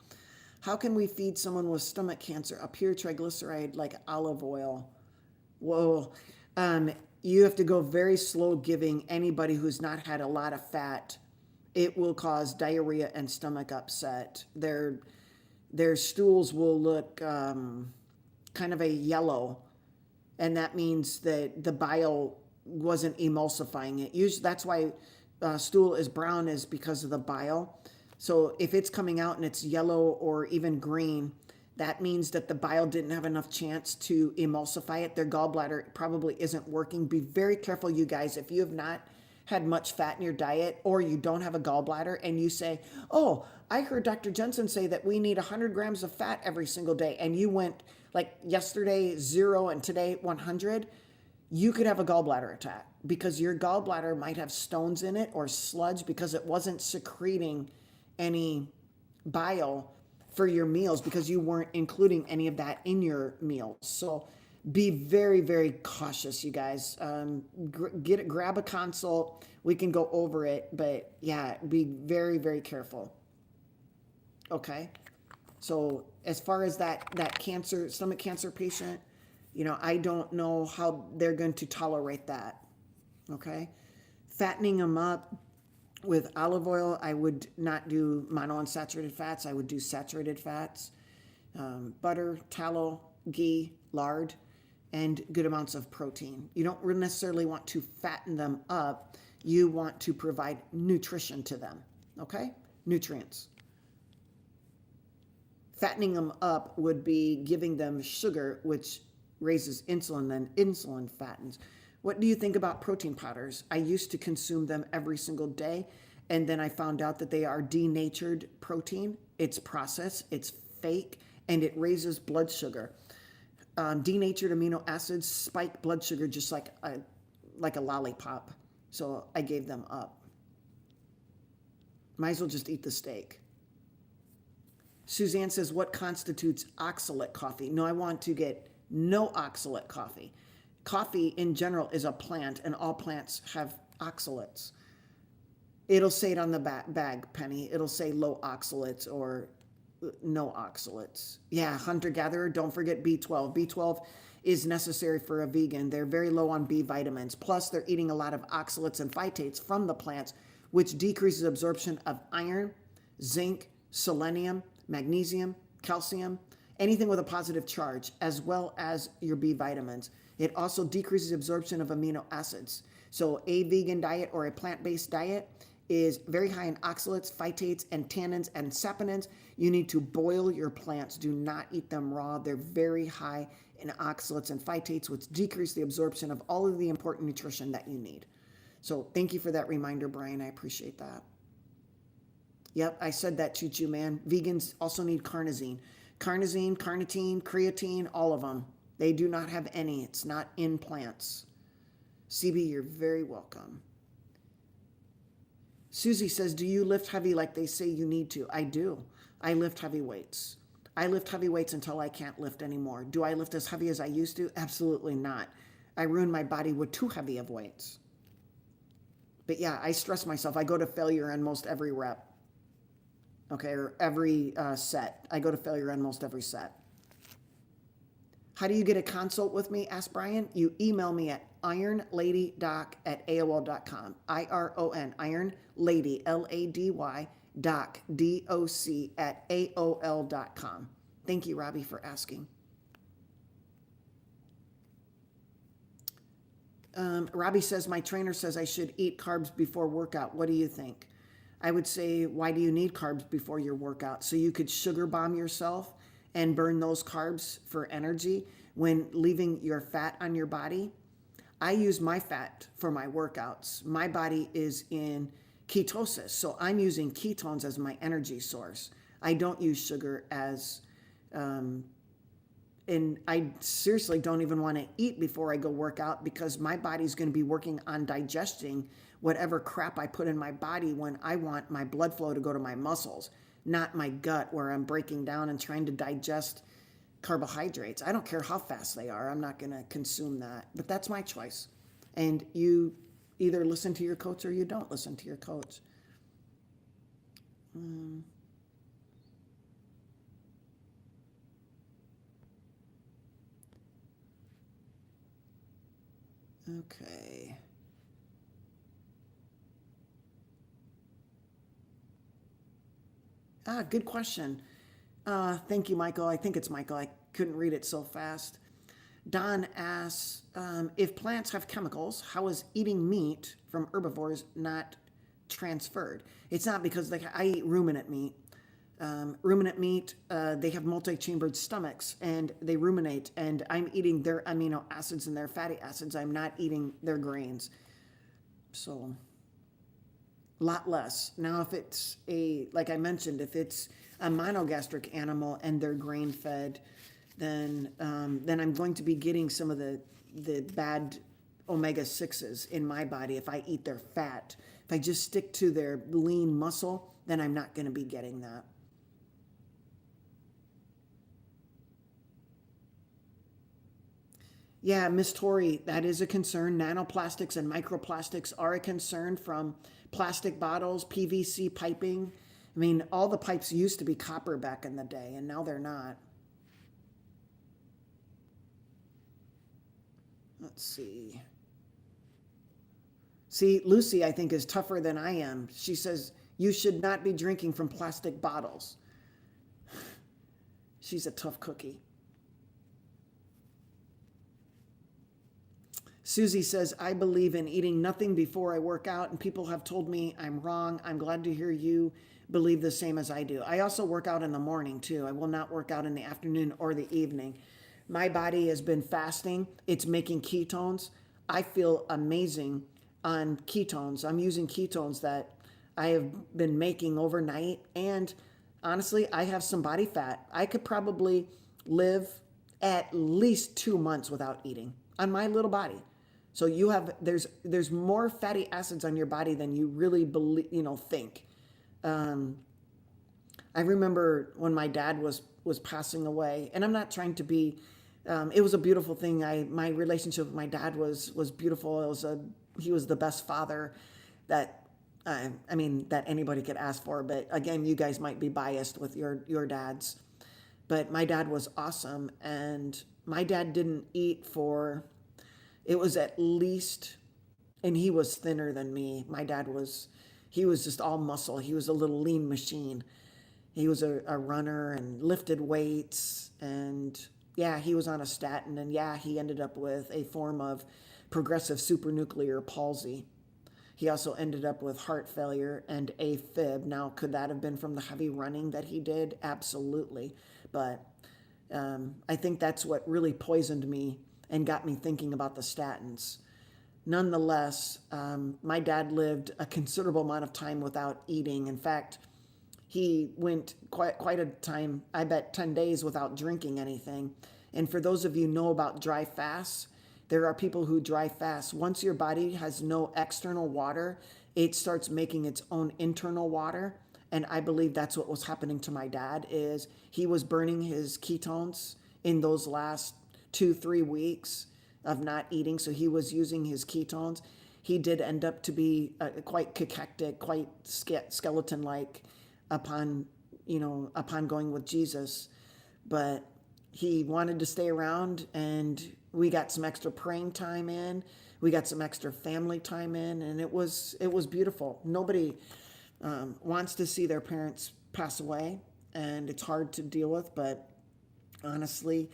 How can we feed someone with stomach cancer a pure triglyceride like olive oil? Whoa. You have to go very slow giving anybody who's not had a lot of fat. It will cause diarrhea and stomach upset. Their stools will look kind of a yellow, and that means that the bile wasn't emulsifying it. Usually, that's why stool is brown, is because of the bile. So if it's coming out and it's yellow or even green, that means that the bile didn't have enough chance to emulsify it. Their gallbladder probably isn't working. Be very careful, you guys. If you have not had much fat in your diet, or you don't have a gallbladder, and you say, oh, I heard Dr. Jensen say that we need 100 grams of fat every single day, and you went like yesterday 0 and today 100, you could have a gallbladder attack because your gallbladder might have stones in it or sludge because it wasn't secreting any bile for your meals because you weren't including any of that in your meals. So be very, very cautious, you guys. Grab a consult. We can go over it, but yeah, be very, very careful. Okay. So as far as that cancer, stomach cancer patient, I don't know how they're going to tolerate that. Okay. Fattening them up with olive oil, I would not do monounsaturated fats. I would do saturated fats, butter, tallow, ghee, lard, and good amounts of protein. You don't necessarily want to fatten them up. You want to provide nutrition to them. Okay. Nutrients. Fattening them up would be giving them sugar, which raises insulin, then insulin fattens. What do you think about protein powders? I used to consume them every single day, and then I found out that they are denatured protein. It's processed, it's fake, and it raises blood sugar. Denatured amino acids spike blood sugar just like a lollipop. So I gave them up. Might as well just eat the steak. Suzanne says, what constitutes oxalate coffee? No, I want to get no oxalate coffee. Coffee in general is a plant, and all plants have oxalates. It'll say it on the bag, Penny. It'll say low oxalates or no oxalates. Yeah, hunter-gatherer, don't forget B12. B12 is necessary for a vegan. They're very low on B vitamins. Plus, they're eating a lot of oxalates and phytates from the plants, which decreases absorption of iron, zinc, selenium, magnesium, calcium, anything with a positive charge, as well as your B vitamins. It also decreases absorption of amino acids. So a vegan diet or a plant-based diet is very high in oxalates, phytates, and tannins and saponins. You need to boil your plants. Do not eat them raw. They're very high in oxalates and phytates, which decrease the absorption of all of the important nutrition that you need. So thank you for that reminder, Brian. I appreciate that. Yep, I said that, Choo-choo man. Vegans also need carnosine. Carnosine, carnitine, creatine, all of them. They do not have any. It's not in plants. CB, you're very welcome. Susie says, do you lift heavy like they say you need to? I do. I lift heavy weights. I lift heavy weights until I can't lift anymore. Do I lift as heavy as I used to? Absolutely not. I ruin my body with too heavy of weights. But yeah, I stress myself. I go to failure on most every rep. Okay, or every set. I go to failure on most every set. How do you get a consult with me? Asked Brian. You email me at ironladydoc@aol.com. IRON, Iron Lady, LADY, doc, DOC @AOL.com. Thank you, Robbie, for asking. Robbie says, my trainer says I should eat carbs before workout. What do you think? I would say, why do you need carbs before your workout? So you could sugar bomb yourself and burn those carbs for energy when leaving your fat on your body. I use my fat for my workouts. My body is in ketosis, so I'm using ketones as my energy source. I don't use sugar as, and I seriously don't even want to eat before I go work out because my body's going to be working on digesting whatever crap I put in my body when I want my blood flow to go to my muscles, not my gut where I'm breaking down and trying to digest carbohydrates. I don't care how fast they are. I'm not going to consume that, but that's my choice. And you either listen to your coach or you don't listen to your coach. Okay. Good question. Thank you, Michael. I think it's Michael. I couldn't read it so fast. Don asks, if plants have chemicals, how is eating meat from herbivores not transferred? It's not because I eat ruminant meat. Ruminant meat, they have multi-chambered stomachs and they ruminate, and I'm eating their amino acids and their fatty acids. I'm not eating their grains. So lot less. Now, if it's like I mentioned, if it's a monogastric animal and they're grain fed, then I'm going to be getting some of the bad omega-6s in my body if I eat their fat. If I just stick to their lean muscle, then I'm not going to be getting that. Yeah, Miss Tori, that is a concern. Nanoplastics and microplastics are a concern from plastic bottles, PVC piping. I mean, all the pipes used to be copper back in the day, and now they're not. Let's see. See, Lucy, I think, is tougher than I am. She says, you should not be drinking from plastic bottles. She's a tough cookie. Susie says, I believe in eating nothing before I work out, and people have told me I'm wrong. I'm glad to hear you believe the same as I do. I also work out in the morning, too. I will not work out in the afternoon or the evening. My body has been fasting. It's making ketones. I feel amazing on ketones. I'm using ketones that I have been making overnight, and honestly, I have some body fat. I could probably live at least 2 months without eating on my little body. So there's more fatty acids on your body than you really believe, think. I remember when my dad was passing away, and I'm not trying to be. It was a beautiful thing. My relationship with my dad was beautiful. He was the best father that that anybody could ask for. But again, you guys might be biased with your dads. But my dad was awesome, and my dad didn't eat for. It was at least, and he was thinner than me. My dad he was just all muscle. He was a little lean machine. He was a runner and lifted weights, and yeah, he was on a statin, and yeah, he ended up with a form of progressive supranuclear palsy. He also ended up with heart failure and AFib. Now, could that have been from the heavy running that he did? Absolutely. But I think that's what really poisoned me and got me thinking about the statins. Nonetheless, my dad lived a considerable amount of time without eating. In fact, he went quite a time, I bet 10 days without drinking anything. And for those of you who know about dry fasts, there are people who dry fast. Once your body has no external water, it starts making its own internal water. And I believe that's what was happening to my dad, is he was burning his ketones in those last 2-3 weeks of not eating. So he was using his ketones. He did end up to be quite cachectic, quite skeleton-like upon going with Jesus. But he wanted to stay around, and we got some extra praying time in. We got some extra family time in, and it was beautiful. Nobody wants to see their parents pass away, and it's hard to deal with. But honestly,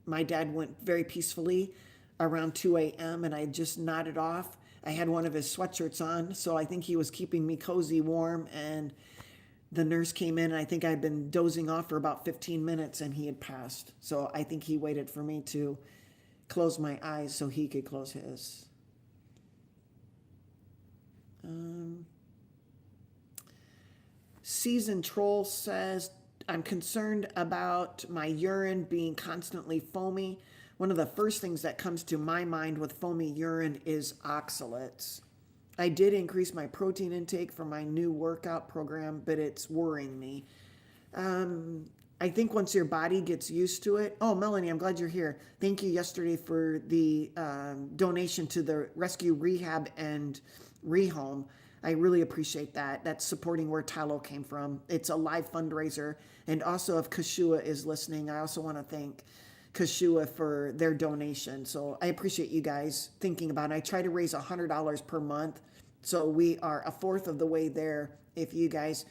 my dad went very peacefully around 2 a.m. and I just nodded off. I had one of his sweatshirts on, so I think he was keeping me cozy, warm, and the nurse came in, and I think I'd been dozing off for about 15 minutes, and he had passed. So I think he waited for me to close my eyes so he could close his. Seasoned Troll says, I'm concerned about my urine being constantly foamy. One of the first things that comes to my mind with foamy urine is oxalates. I did increase my protein intake for my new workout program, but it's worrying me. I think once your body gets used to it. Oh, Melanie, I'm glad you're here. Thank you yesterday for the donation to the Rescue Rehab and Rehome. I really appreciate that. That's supporting where Tallow came from. It's a live fundraiser. And also, if Kashua is listening, I also want to thank Kashua for their donation. So I appreciate you guys thinking about it. I try to raise $100 per month. So we are a fourth of the way there. If you guys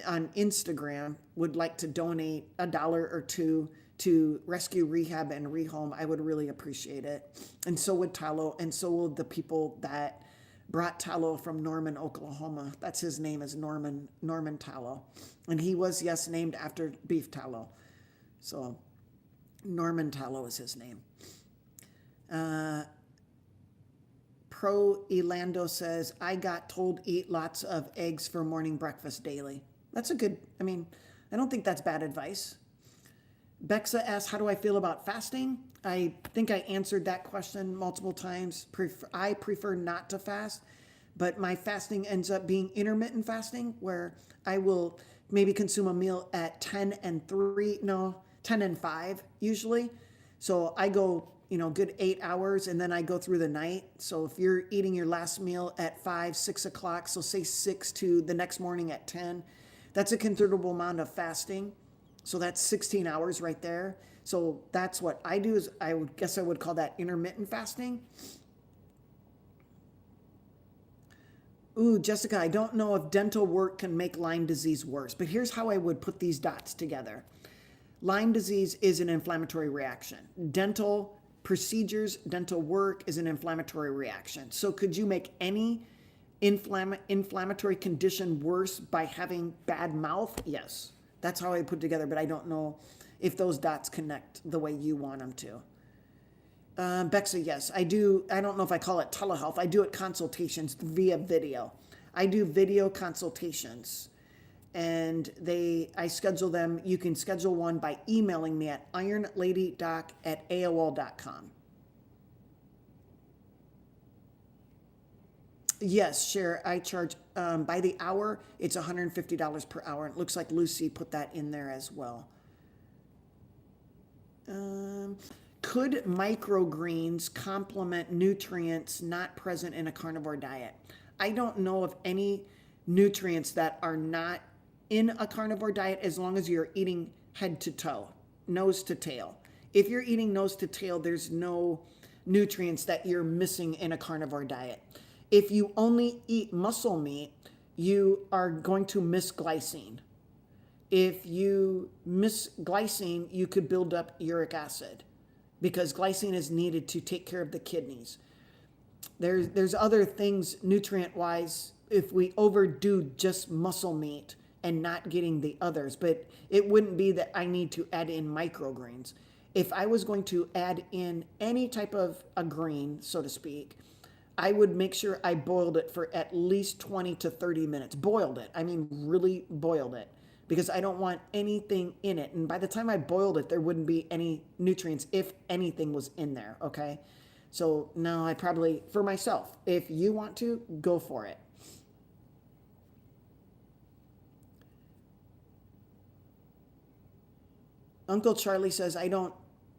on Instagram would like to donate $1 or $2 to Rescue Rehab and Rehome, I would really appreciate it. And so would Tallow, and so will the people that brought Tallow from Norman, Oklahoma. That's his name, is Norman Tallow. And he was, yes, named after beef tallow. So Norman Tallow is his name. Pro Elando says, I got told eat lots of eggs for morning breakfast daily. That's a good, I don't think that's bad advice. Bexa asks, how do I feel about fasting? I think I answered that question multiple times. I prefer not to fast, but my fasting ends up being intermittent fasting, where I will maybe consume a meal at 10 and 5 usually. So I go, good 8 hours, and then I go through the night. So if you're eating your last meal at 5, 6 o'clock, so say 6 to the next morning at 10, that's a considerable amount of fasting. So that's 16 hours right there. So that's what I do, is I would call that intermittent fasting. Ooh, Jessica, I don't know if dental work can make Lyme disease worse, but here's how I would put these dots together. Lyme disease is an inflammatory reaction. Dental procedures, dental work is an inflammatory reaction. So could you make any inflammatory condition worse by having bad mouth? Yes. That's how I put it together, but I don't know if those dots connect the way you want them to. Bexa, yes, I do. I don't know if I call it telehealth. I do it consultations via video. I do video consultations, and I schedule them. You can schedule one by emailing me at ironladydoc@aol.com. Yes, Cher, I charge by the hour. It's $150 per hour. It looks like Lucy put that in there as well. Could microgreens complement nutrients not present in a carnivore diet? I don't know of any nutrients that are not in a carnivore diet, as long as you're eating head to toe, nose to tail. If you're eating nose to tail, there's no nutrients that you're missing in a carnivore diet. If you only eat muscle meat, you are going to miss glycine. If you miss glycine, you could build up uric acid, because glycine is needed to take care of the kidneys. There's other things nutrient-wise if we overdo just muscle meat and not getting the others, but it wouldn't be that I need to add in microgreens. If I was going to add in any type of a green, so to speak, I would make sure I boiled it for at least 20 to 30 minutes. Boiled it. I mean, really boiled it, because I don't want anything in it. And by the time I boiled it, there wouldn't be any nutrients, if anything was in there, okay? So no, I probably, for myself, if you want to, go for it. Uncle Charlie says, I don't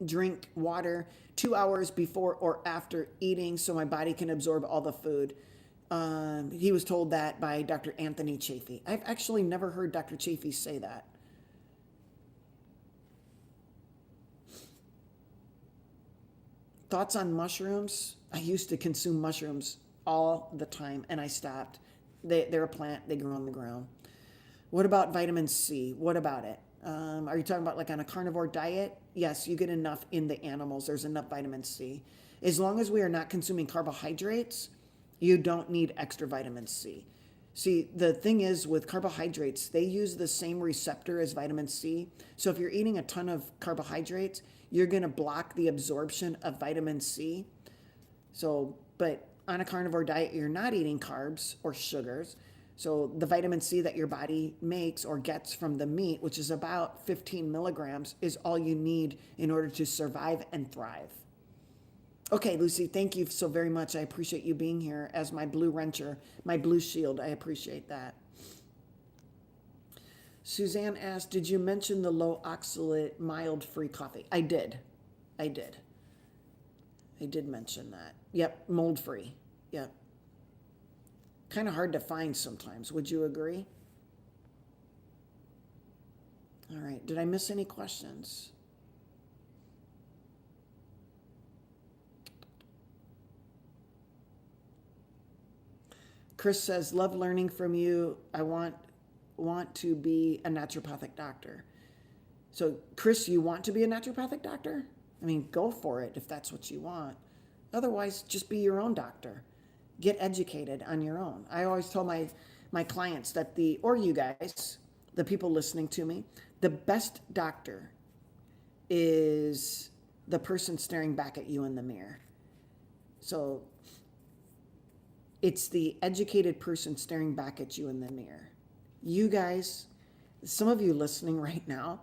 drink water 2 hours before or after eating so my body can absorb all the food. He was told that by Dr. Anthony Chafee. I've actually never heard Dr. Chafee say that. Thoughts on mushrooms? I used to consume mushrooms all the time, and I stopped. They're a plant. They grow on the ground. What about vitamin C? What about it? Are you talking about like on a carnivore diet? Yes, you get enough in the animals. There's enough vitamin C. As long as we are not consuming carbohydrates, you don't need extra vitamin C. See, the thing is with carbohydrates, they use the same receptor as vitamin C. So if you're eating a ton of carbohydrates, you're going to block the absorption of vitamin C. So, but on a carnivore diet, you're not eating carbs or sugars. So the vitamin C that your body makes or gets from the meat, which is about 15 milligrams, is all you need in order to survive and thrive. Okay, Lucy, thank you so very much. I appreciate you being here as my blue wrencher, my blue shield. I appreciate that. Suzanne asked, did you mention the low oxalate, mild-free coffee? I did mention that. Yep, mold-free. Yep. Kind of hard to find sometimes. Would you agree? All right. Did I miss any questions? Chris says, love learning from you. I want to be a naturopathic doctor. So, Chris, you want to be a naturopathic doctor? I mean, go for it if that's what you want. Otherwise, just be your own doctor. Get educated on your own. I always tell my clients that or you guys, the people listening to me, the best doctor is the person staring back at you in the mirror. So It's the educated person staring back at you in the mirror. You guys, some of you listening right now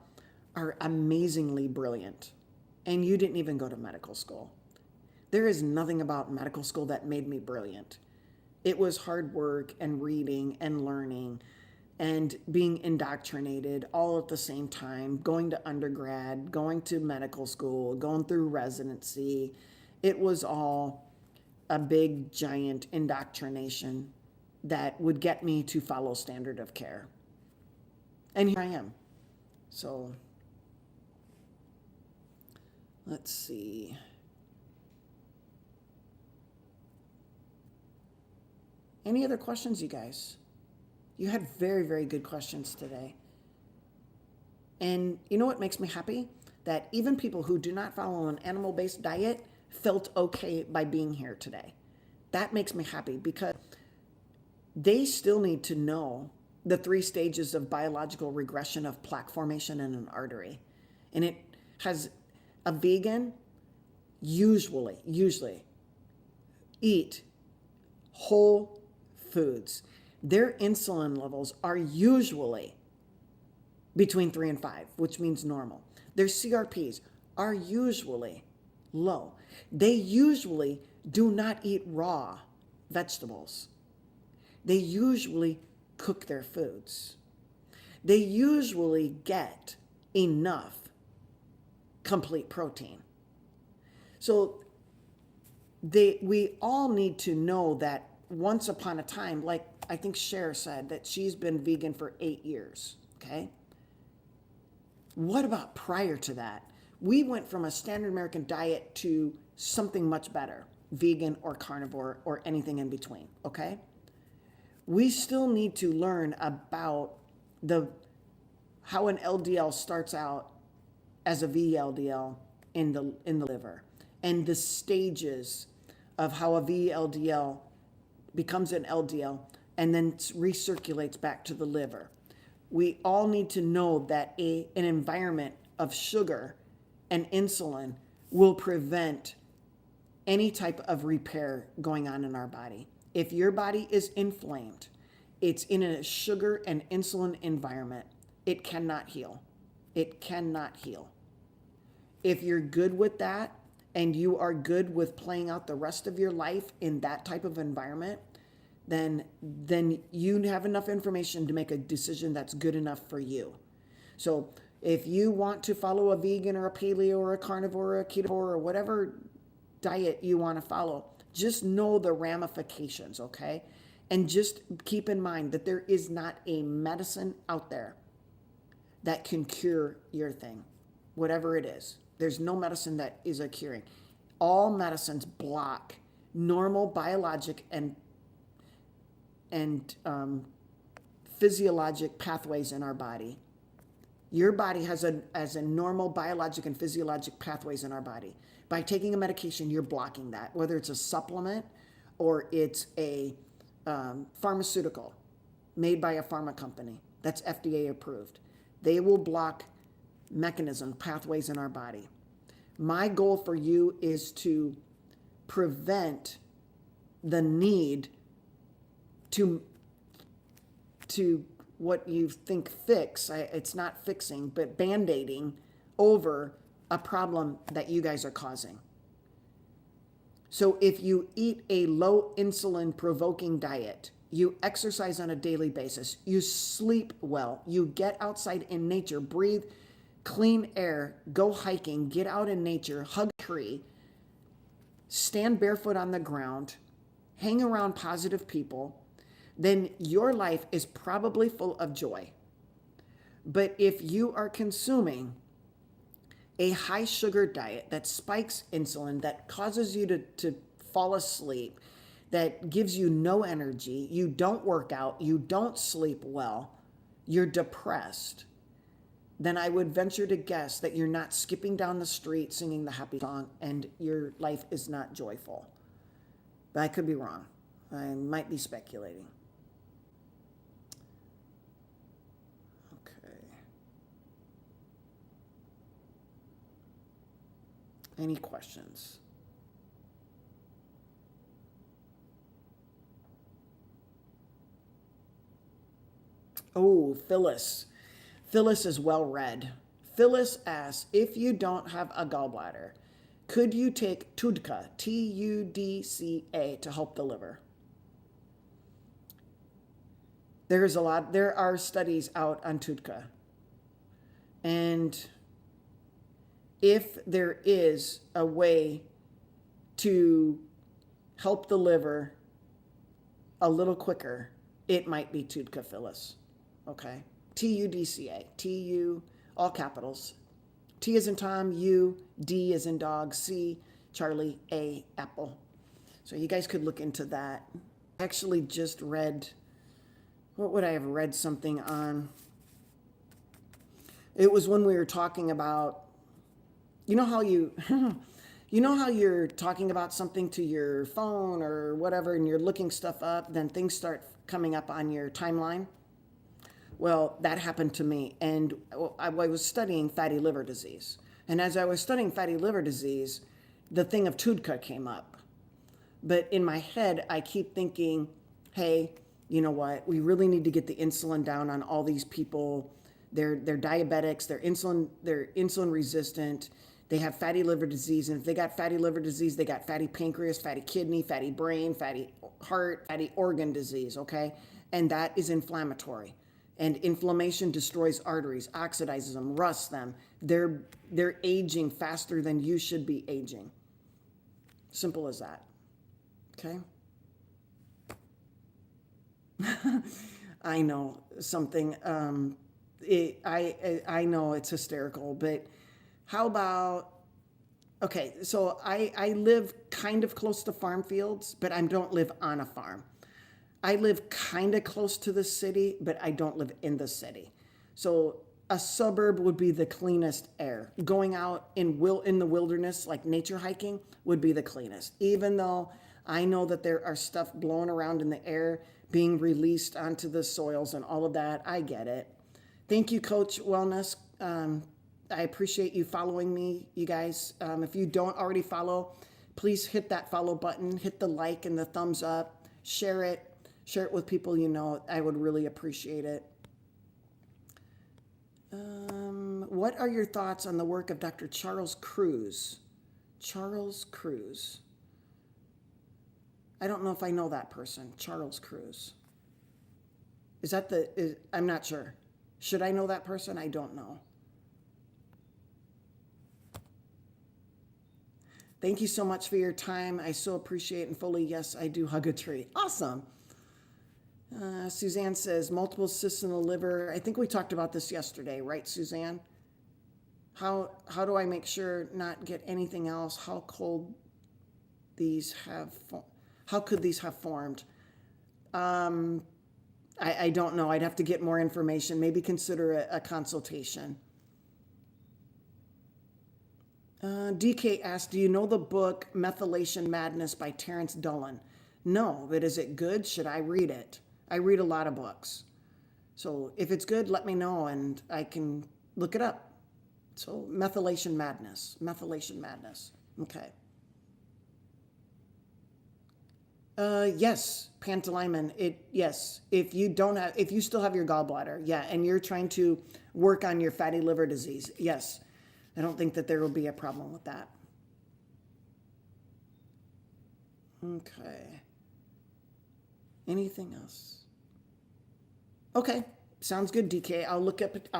are amazingly brilliant, and you didn't even go to medical school. There is nothing about medical school that made me brilliant. It was hard work and reading and learning and being indoctrinated all at the same time, going to undergrad, going to medical school, going through residency. It was all a big, giant indoctrination that would get me to follow standard of care. And here I am. So let's see. Any other questions, you guys? You had very, very good questions today. And you know what makes me happy? That even people who do not follow an animal-based diet felt okay by being here today. That makes me happy because they still need to know the 3 stages of biological regression of plaque formation in an artery. And it has a vegan usually eat whole foods. Their insulin levels are usually between 3 and 5, which means normal. Their CRPs are usually low. They usually do not eat raw vegetables. They usually cook their foods. They usually get enough complete protein. So we all need to know that once upon a time, like I think Cher said, that she's been vegan for 8 years, okay? What about prior to that? We went from a standard American diet to something much better, vegan or carnivore or anything in between, okay? We still need to learn about how an LDL starts out as a VLDL in the liver, and the stages of how a VLDL becomes an LDL and then recirculates back to the liver. We all need to know that an environment of sugar and insulin will prevent any type of repair going on in our body. If your body is inflamed, it's in a sugar and insulin environment, it cannot heal. It cannot heal. If you're good with that and you are good with playing out the rest of your life in that type of environment, then you have enough information to make a decision that's good enough for you. So if you want to follow a vegan or a paleo or a carnivore or a keto or whatever diet you want to follow, just know the ramifications, okay? And just keep in mind that there is not a medicine out there that can cure your thing, whatever it is. There's no medicine that is a curing. All medicines block normal biologic and physiologic pathways in our body. Your body has a normal biologic and physiologic pathways in our body. By taking a medication, you're blocking that, whether it's a supplement or it's a pharmaceutical made by a pharma company that's FDA approved. They will block mechanism pathways in our body. My goal for you is to prevent the need to what you think fix. It's not fixing, but band-aiding over a problem that you guys are causing. So if you eat a low insulin provoking diet, you exercise on a daily basis, you sleep well, you get outside in nature, breathe clean air, go hiking, get out in nature, hug a tree, stand barefoot on the ground, hang around positive people, then your life is probably full of joy. But if you are consuming a high sugar diet that spikes insulin, that causes you to fall asleep, that gives you no energy, you don't work out, you don't sleep well, you're depressed, then I would venture to guess that you're not skipping down the street singing the happy song and your life is not joyful. But I could be wrong. I might be speculating. Okay. Any questions? Oh, Phyllis. Phyllis is well read. Phyllis asks, if you don't have a gallbladder, could you take TUDCA, Tudca, to help the liver? There are studies out on TUDCA. And if there is a way to help the liver a little quicker, it might be TUDCA, Phyllis. Okay? TUDCA. TU, all capitals. T is in Tom, U, D is in dog, C, Charlie, A, apple. So you guys could look into that. I actually just read, what would I have read something on? It was when we were talking about, you know how you, you know how you're talking about something to your phone or whatever and you're looking stuff up, then things start coming up on your timeline? Well, that happened to me, and I was studying fatty liver disease. And as I was studying fatty liver disease, the thing of TUDCA came up. But in my head, I keep thinking, hey, you know what? We really need to get the insulin down on all these people. They're diabetics, they're insulin resistant, they have fatty liver disease, and if they got fatty liver disease, they got fatty pancreas, fatty kidney, fatty brain, fatty heart, fatty organ disease, okay? And that is inflammatory. And inflammation destroys arteries, oxidizes them, rusts them. They're aging faster than you should be aging. Simple as that. Okay? I know something. I know it's hysterical, but how about? Okay, so I live kind of close to farm fields, but I don't live on a farm. I live kind of close to the city, but I don't live in the city. So a suburb would be the cleanest air. Going out in the wilderness, like nature hiking, would be the cleanest. Even though I know that there are stuff blowing around in the air, being released onto the soils and all of that. I get it. Thank you, Coach Wellness. I appreciate you following me, you guys. If you don't already follow, please hit that follow button, hit the like and the thumbs up, share it with people you know. I would really appreciate it. What are your thoughts on the work of Dr. Charles Cruz? Charles Cruz. I don't know if I know that person, Charles Cruz. I'm not sure. Should I know that person? I don't know. Thank you so much for your time. I so appreciate and fully, yes, I do hug a tree. Awesome. Suzanne says, multiple cysts in the liver. I think we talked about this yesterday, right, Suzanne? How do I make sure not get anything else? How could these have formed? I don't know. I'd have to get more information. Maybe consider a consultation. DK asked, do you know the book Methylation Madness by Terence Dullan? No, but is it good? Should I read it? I read a lot of books. So if it's good, let me know and I can look it up. So Methylation Madness. Okay. Yes, Pantalaimon. Yes. If you still have your gallbladder, yeah, and you're trying to work on your fatty liver disease, yes. I don't think that there will be a problem with that. Okay. Anything else? Okay, sounds good, DK. I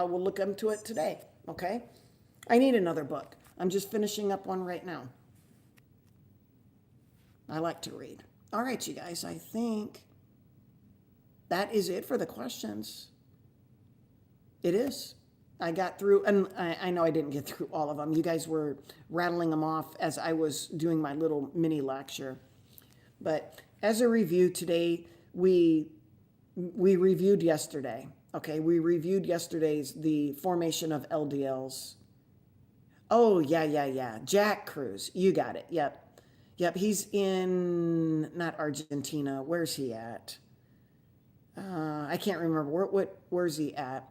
will look into it today. Okay. I need another book. I'm just finishing up one right now. I like to read. All right, you guys. I think that is it for the questions. It is. I got through, and I know I didn't get through all of them. You guys were rattling them off as I was doing my little mini lecture. But as a review today, we reviewed yesterday. Okay, we reviewed yesterday's the formation of LDLs. Oh, yeah. Jack Cruz. You got it. Yep. He's in, not Argentina. Where's he at? I can't remember. Where's he at?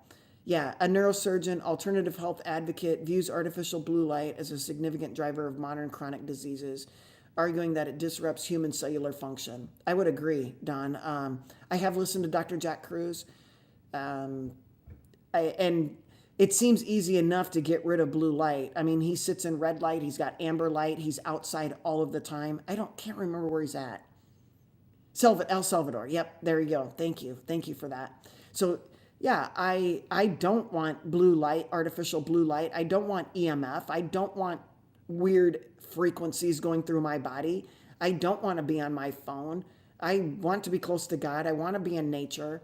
Yeah, a neurosurgeon, alternative health advocate, views artificial blue light as a significant driver of modern chronic diseases, arguing that it disrupts human cellular function. I would agree, Don. I have listened to Dr. Jack Cruz. Um, and it seems easy enough to get rid of blue light. I mean, he sits in red light. He's got amber light. He's outside all of the time. Can't remember where he's at. El Salvador. Yep, there you go. Thank you for that. So yeah, I don't want blue light, artificial blue light. I don't want EMF. I don't want weird frequencies going through my body. I don't want to be on my phone. I want to be close to God. I want to be in nature.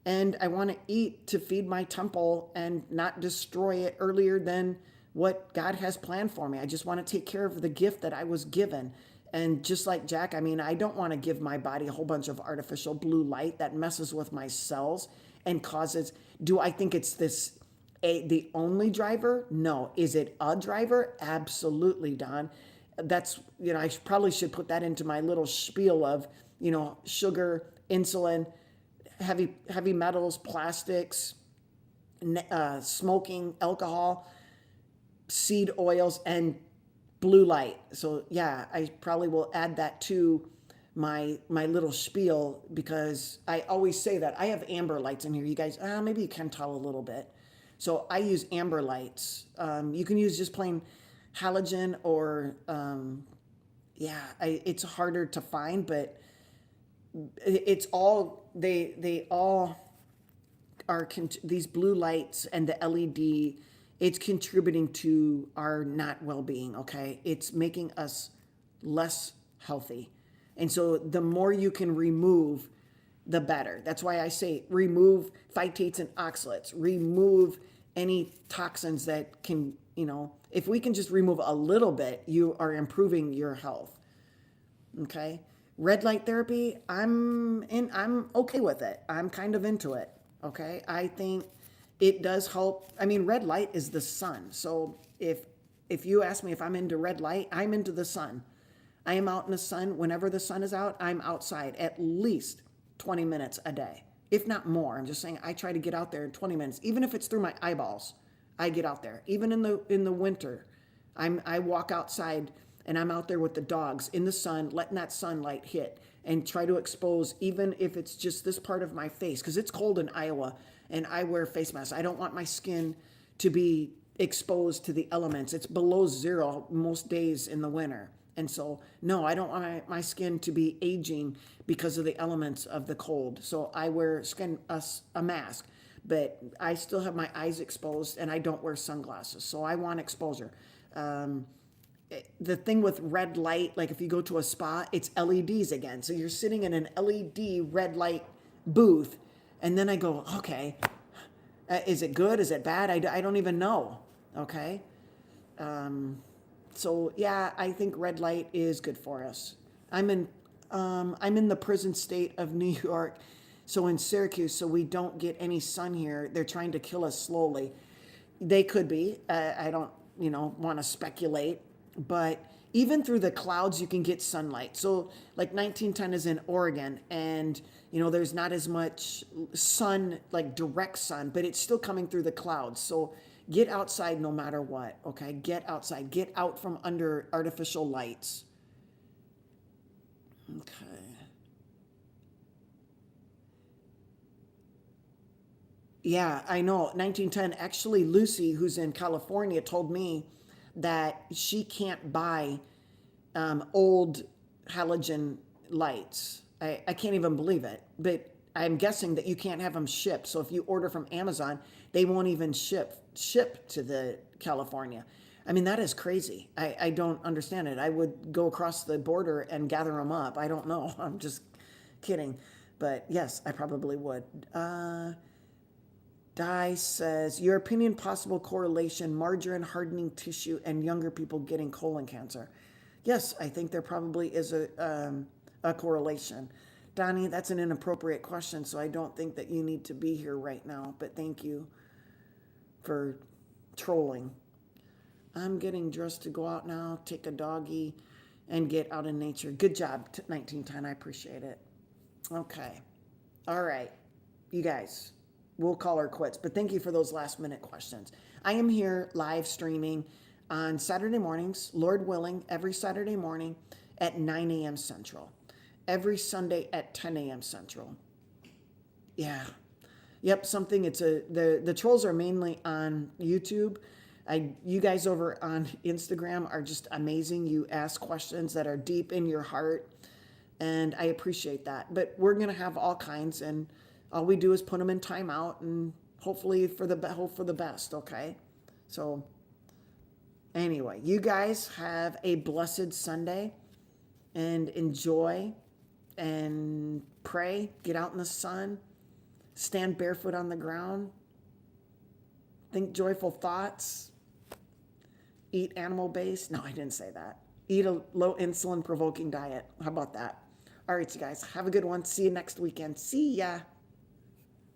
And I want to eat to feed my temple and not destroy it earlier than what God has planned for me. I just want to take care of the gift that I was given. And just like Jack, I mean, I don't want to give my body a whole bunch of artificial blue light that messes with my cells and causes. Do I think it's the only driver? No. Is it a driver? Absolutely, Don. That's, I probably should put that into my little spiel of, sugar, insulin, heavy metals, plastics, smoking, alcohol, seed oils, and blue light. So yeah, I probably will add that to my little spiel, because I always say that. I have amber lights in here. You guys, maybe you can tell a little bit. So I use amber lights. You can use just plain halogen or, it's harder to find, but it's all, they all are, these blue lights and the LED, it's contributing to our not well-being, okay? It's making us less healthy. And so the more you can remove, the better. That's why I say remove phytates and oxalates, remove any toxins that can, if we can just remove a little bit, you are improving your health, okay? Red light therapy, I'm okay with it. I'm kind of into it, okay? I think it does help. I mean, red light is the sun. So if you ask me if I'm into red light, I'm into the sun. I am out in the sun. Whenever the sun is out, I'm outside at least 20 minutes a day, if not more. I'm just saying I try to get out there in 20 minutes, even if it's through my eyeballs. I get out there. Even in the winter, I walk outside and I'm out there with the dogs in the sun, letting that sunlight hit, and try to expose, even if it's just this part of my face, because it's cold in Iowa and I wear face masks. I don't want my skin to be exposed to the elements. It's below zero most days in the winter. And so, no, I don't want my skin to be aging because of the elements of the cold. So I wear a mask, but I still have my eyes exposed and I don't wear sunglasses. So I want exposure. The thing with red light, like if you go to a spa, it's LEDs again. So you're sitting in an LED red light booth. And then I go, okay, is it good? Is it bad? I don't even know. Okay. So yeah, I think red light is good for us. I'm in the prison state of New York. So in Syracuse, so we don't get any sun here. They're trying to kill us slowly. They could be. I don't, want to speculate. But even through the clouds, you can get sunlight. So like 1910 is in Oregon, and there's not as much sun, like direct sun, but it's still coming through the clouds. So get outside no matter what, okay? Get outside. Get out from under artificial lights. Okay. Yeah, I know. 1910. Actually, Lucy, who's in California, told me that she can't buy old halogen lights. I can't even believe it. But I'm guessing that you can't have them shipped. So if you order from Amazon, they won't even ship to the California. I mean, that is crazy. I don't understand it. I would go across the border and gather them up. I don't know. I'm just kidding. But yes, I probably would. Di says, your opinion, possible correlation, margarine hardening tissue and younger people getting colon cancer. Yes, I think there probably is a correlation. Donnie, that's an inappropriate question, so I don't think that you need to be here right now, but thank you for trolling. I'm getting dressed to go out now, take a doggy, and get out in nature. Good job, 1910. I appreciate it. Okay. All right. You guys, we'll call her quits, but thank you for those last minute questions. I am here live streaming on Saturday mornings, Lord willing, every Saturday morning at 9 a.m. Central. Every Sunday at 10 a.m. Central. Yeah. Yep, something. The trolls are mainly on YouTube. You guys over on Instagram are just amazing. You ask questions that are deep in your heart, and I appreciate that. But we're gonna have all kinds, and all we do is put them in timeout, and hopefully hope for the best. Okay, so anyway, you guys have a blessed Sunday, and enjoy, and pray. Get out in the sun. Stand barefoot on the ground. Think joyful thoughts. Eat animal-based. No, I didn't say that. Eat a low insulin provoking diet. How about that? All right, you guys. Have a good one. See you next weekend. See ya.